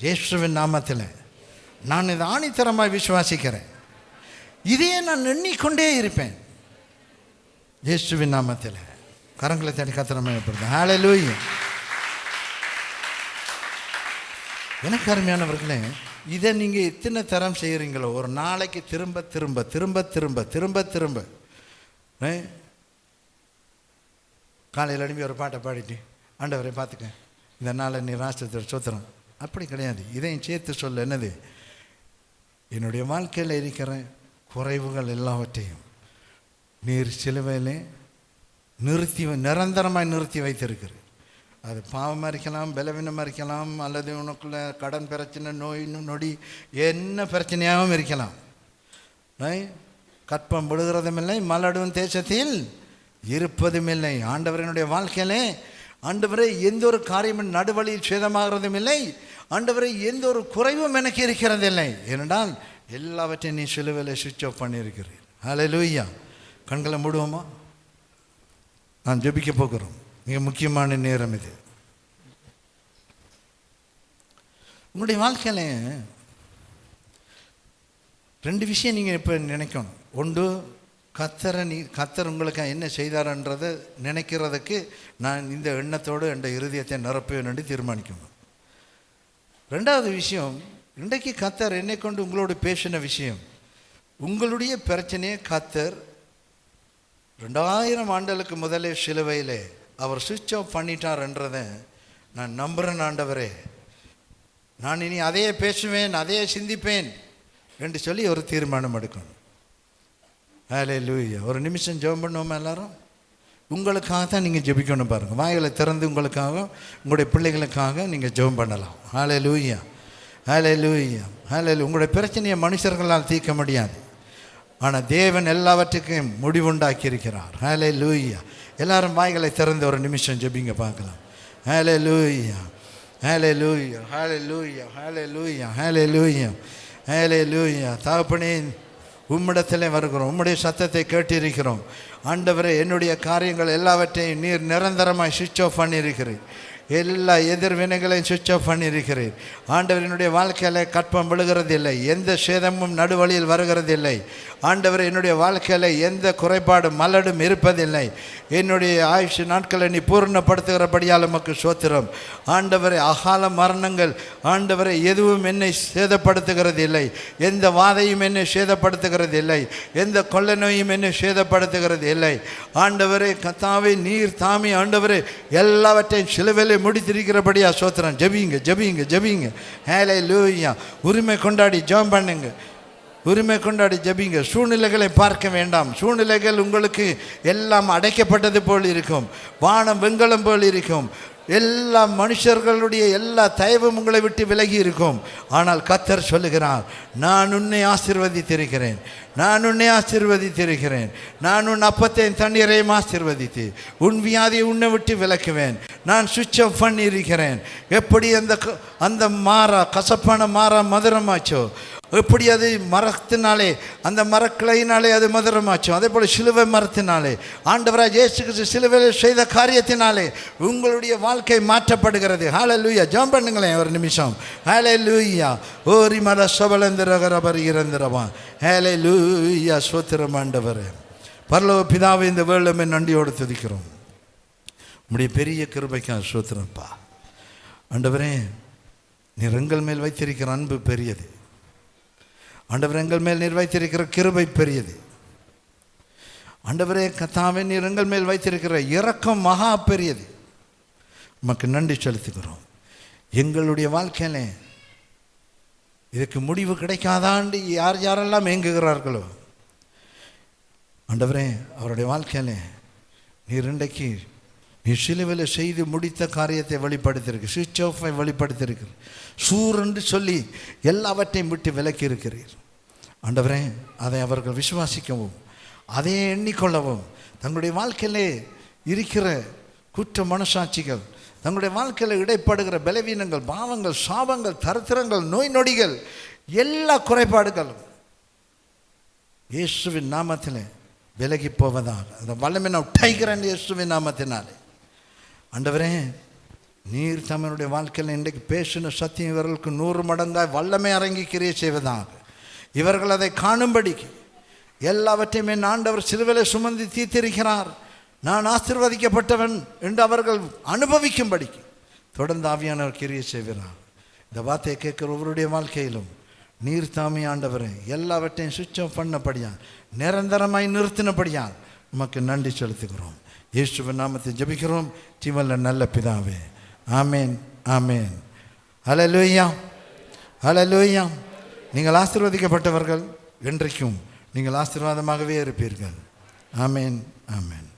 இயேசுவின் நாமத்தில் நான் இதை ஆணித்தரமாக விசுவாசிக்கிறேன். இதையே நான் எண்ணிக்கொண்டே இருப்பேன். இயேசுவின் நாமத்தில் கரங்களை தேடி கத்திரமையப்படுது. ஹல்லேலூயா. எனக்கு அருமையானவர்களே, இதை நீங்கள் எத்தனை தரம் செய்கிறீங்களோ, ஒரு நாளைக்கு திரும்ப திரும்ப திரும்ப திரும்ப திரும்ப திரும்ப காலையில் எழுப்பி ஒரு பாட்டை பாடிட்டு, ஆண்டவரை பார்த்துக்க, இந்த நாளை நீ ராஷ்டிரத்தில் சோத்திரம், அப்படி கிடையாது. இதையும் சேர்த்து சொல்ல, என்னது? என்னுடைய வாழ்க்கையில் இருக்கிற குறைவுகள் எல்லாவற்றையும் நீர் சிலுவையிலே நிரந்தரமாக நிறுத்தி வைத்திருக்கிறது. அது பாவமாக இருக்கலாம், பலவீனமாக இருக்கலாம், அல்லது உனக்குள்ள கடன் பிரச்சனை, நோய் நொடி, என்ன பிரச்சனையாகவும் இருக்கலாம். கற்பம் விடுகிறதும் இல்லை, மலடும் தேசத்தில் இருப்பதும் இல்லை. ஆண்டவரனுடைய வாழ்க்கையிலே ஆண்டவரை எந்த ஒரு காரியமும் நடுவழியில் சேதமாகிறதும் இல்லை. ஆண்டவரை எந்த ஒரு குறைவும் எனக்கு இருக்கிறதில்லை. ஏனென்றால் எல்லாவற்றையும் நீ சிலுவையில் சுவிட்ச் ஆஃப் பண்ணியிருக்கிறீர். ஹல்லேலூயா. கண்களை மூடுவோமா? நான் ஜெபிக்க போகிறோம். மிக முக்கியமான நேரம் இது. உங்களுடைய வாழ்க்கையில் 2 விஷயம் நீங்கள் இப்போ நினைக்கணும். ஒன்று, கர்த்தர் உங்களுக்கு என்ன செய்தார்ன்றதை நினைக்கிறதுக்கு நான் இந்த எண்ணத்தோடு என் இருதயத்தை நிரப்புவேன் என்று தீர்மானிக்கணும். 2வது விஷயம், இன்றைக்கு கர்த்தர் என்னை கொண்டு உங்களோடு பேசின விஷயம், உங்களுடைய பிரச்சனையை கர்த்தர் 2000 ஆண்டுகளுக்கு முதலே சிலுவையிலே அவர் சுவிட்ச் ஆஃப் பண்ணிட்டார்ன்றதை நான் நம்புகிறேன். ஆண்டவரே, நான் இனி அதையே பேசுவேன், அதையே சிந்திப்பேன் என்று சொல்லி ஒரு தீர்மானம் எடுக்கணும். ஹல்லேலூயா. ஒரு நிமிஷம் ஜெபம் பண்ணுவோமா எல்லாரும்? உங்களுக்காக தான் நீங்கள் ஜெபிக்கணும். பாருங்கள், வாய்களை திறந்து உங்களுக்காக, உங்களுடைய பிள்ளைகளுக்காக நீங்கள் ஜெபம் பண்ணலாம். ஹல்லேலூயா, ஹல்லேலூயா, ஹல்லேலூயா. உங்களுடைய பிரச்சனையை மனுஷர்களால் தீர்க்க முடியாது, ஆனால் தேவன் எல்லாவற்றுக்கும் முடிவுண்டாக்கி இருக்கிறார். ஹல்லேலூயா. எல்லாரும் வாய்களை திறந்து ஒரு நிமிஷம் ஜெபிங்க பார்க்கலாம். ஹல்லேலூயா, ஹல்லேலூயா, ஹல்லேலூயா, ஹல்லேலூயா, ஹல்லேலூயா, ஹல்லேலூயா. தகப்பனே, உம்மிடத்திலே வருகிறோம், உம்முடைய சத்தத்தை கேட்டிருக்கிறோம். ஆண்டவரே, என்னுடைய காரியங்கள் எல்லாவற்றையும் நீர் நிரந்தரமாக சுவிட்ச் ஆஃப் பண்ணியிருக்கிறேன். எல்லா எதிர்வினைகளையும் சுவிட்ச் ஆஃப் பண்ணியிருக்கிறேன். ஆண்டவரினுடைய வாழ்க்கையில் கற்பம் விழுகிறதில்லை, எந்த சேதமும் நடுவழியில் வருகிறதில்லை. ஆண்டவர், என்னுடைய வாழ்க்கையில் எந்த குறைபாடும் மலடும் இருப்பதில்லை. என்னுடைய ஆயுஷ் நாட்களை நீ பூர்ணப்படுத்துகிறபடியால் உமக்கு ஸ்தோத்திரம். ஆண்டவரை, அகால மரணங்கள் ஆண்டவரை எதுவும் என்னை சேதப்படுத்துகிறது இல்லை, எந்த வாதையும் என்னை சேதப்படுத்துகிறது இல்லை, எந்த கொள்ளை நோயும் என்னை சேதப்படுத்துகிறது இல்லை. ஆண்டவரே கர்த்தாவே, நீர் தாமி ஆண்டவரே எல்லாவற்றையும் சிலுவையில் முடித்திருக்கிறபடியா ஸ்தோத்திரம். ஜெபிங்க, ஜெபிங்க, ஜெபிங்க. ஹல்லேலூயா. உரிமை கொண்டாடி ஜெபம் பண்ணுங்க, உரிமை கொண்டாடி ஜெபிங்க. சூழ்நிலைகளை பார்க்க வேண்டாம். சூழ்நிலைகள் உங்களுக்கு எல்லாம் அடைக்கப்பட்டது போல் இருக்கும், வானம் வெண்கலம் போல் இருக்கும், எல்லா மனுஷர்களுடைய எல்லா தயவும் உங்களை விட்டு விலகி இருக்கும். ஆனால் கர்த்தர் சொல்லுகிறார், நான் உன்னை ஆசீர்வதித்திருக்கிறேன், நான் உன்னை ஆசீர்வதித்திருக்கிறேன், நான் உன் அப்பத்தையும் தண்ணீரையும் ஆசீர்வதித்து உன் வியாதியை உன்னை விட்டு விலக்குவேன். நான் சுவிட்ச் ஆஃப் பண்ணியிருக்கிறேன். எப்படி அந்த மாறா கசப்பான மாறா மதுரமாச்சோ, எப்படி அது மரத்தினாலே, அந்த மரக்கிளையினாலே அது மதுரமாச்சோம், அதே போல் சிலுவை மரத்தினாலே ஆண்டவராக இயேசு கிறிஸ்து சிலுவையில் செய்த காரியத்தினாலே உங்களுடைய வாழ்க்கை மாற்றப்படுகிறது. ஹல்லேலூயா. ஜெபம் பண்ணுங்களேன் ஒரு நிமிஷம். ஹல்லேலூயா. ஓரி மர சபலந்திரகரபர் இறந்திரவா. ஹல்லேலூயா. ஸ்தோத்திரம் ஆண்டவரே. பரலோக பிதாவை, இந்த வேளையிலே நன்றியோடு துதிக்கிறோம். உம்முடைய பெரிய கிருபைக்காக ஸ்தோத்திரம்ப்பா. ஆண்டவரே, நீர் எங்கள் மேல் வைத்திருக்கிற அன்பு பெரியது. ஆண்டவரே, எங்கள் மேல் நீர் வைத்திருக்கிற கிருபை பெரியது. ஆண்டவரே கர்த்தாவே, நீர் எங்கள் மேல் வைத்திருக்கிற இரக்கம் மகா பெரியது. உமக்கு நன்றி செலுத்துகிறோம். எங்களுடைய வாழ்க்கையில இதுக்கு முடிவு கிடைக்காதாண்டு யார் யாரெல்லாம் ஏங்குகிறார்களோ, ஆண்டவரே அவருடைய வாழ்க்கையில நீர் இன்றைக்கு நீ சிலுவையில் செய்து முடித்த காரியத்தை வெளிப்படுத்தியிருக்கு, சுவிட்ச் ஆஃபை வெளிப்படுத்தியிருக்கிற, சூர் என்று சொல்லி எல்லாவற்றையும் விட்டு விலக்கி இருக்கிறீர். ஆண்டவரே, அதை அவர்கள் விசுவாசிக்கவும் அதை எண்ணிக்கொள்ளவும், தங்களுடைய வாழ்க்கையிலே இருக்கிற குற்ற மனசாட்சிகள், தங்களுடைய வாழ்க்கையில் இடைப்படுகிற பலவீனங்கள், பாவங்கள், சாபங்கள், தரித்திரங்கள், நோய் நொடிகள், எல்லா குறைபாடுகளும் இயேசுவின் நாமத்தில் விலகி போவதாக அந்த வல்லமை நான் உடைக்கிறேன் இயேசுவின் நாமத்தினாலே. ஆண்டவரே, நீர் தம்முடைய வாழ்க்கையில் இன்றைக்கு பேசின சத்தியம் இவர்களுக்கு 100 மடங்காய் வல்லமை அரங்கி கிரியை செய்வதாக, இவர்கள் அதை காணும்படிக்கு எல்லாவற்றையும் என் ஆண்டவர் சிலுவையில் சுமந்து தீர்த்திருக்கிறார், நான் ஆசீர்வதிக்கப்பட்டவன் என்று அவர்கள் அனுபவிக்கும்படிக்கு தொடர்ந்து ஆவியானவர் கிரியை செய்கிறார். இந்த வார்த்தையை கேட்கிற ஒவ்வொருடைய வாழ்க்கையிலும் நீர் தாமி ஆண்டவரே எல்லாவற்றையும் சுவிட்ச் ஆஃப் பண்ணபடியால், நிரந்தரமாய் நிறுத்தினபடியால் உமக்கு நன்றி செலுத்துகிறோம். இயேசுவின் நாமத்தை ஜெபிக்கிறோம் ஜீவனுள்ள நல்ல பிதாவே. ஆமேன், ஆமேன். ஹல்லேலூயா, ஹல்லேலூயா. நீங்கள் ஆசீர்வதிக்கப்பட்டவர்கள், என்றைக்கும் நீங்கள் ஆசீர்வாதமாகவே இருப்பீர்கள். ஆமேன், ஆமேன்.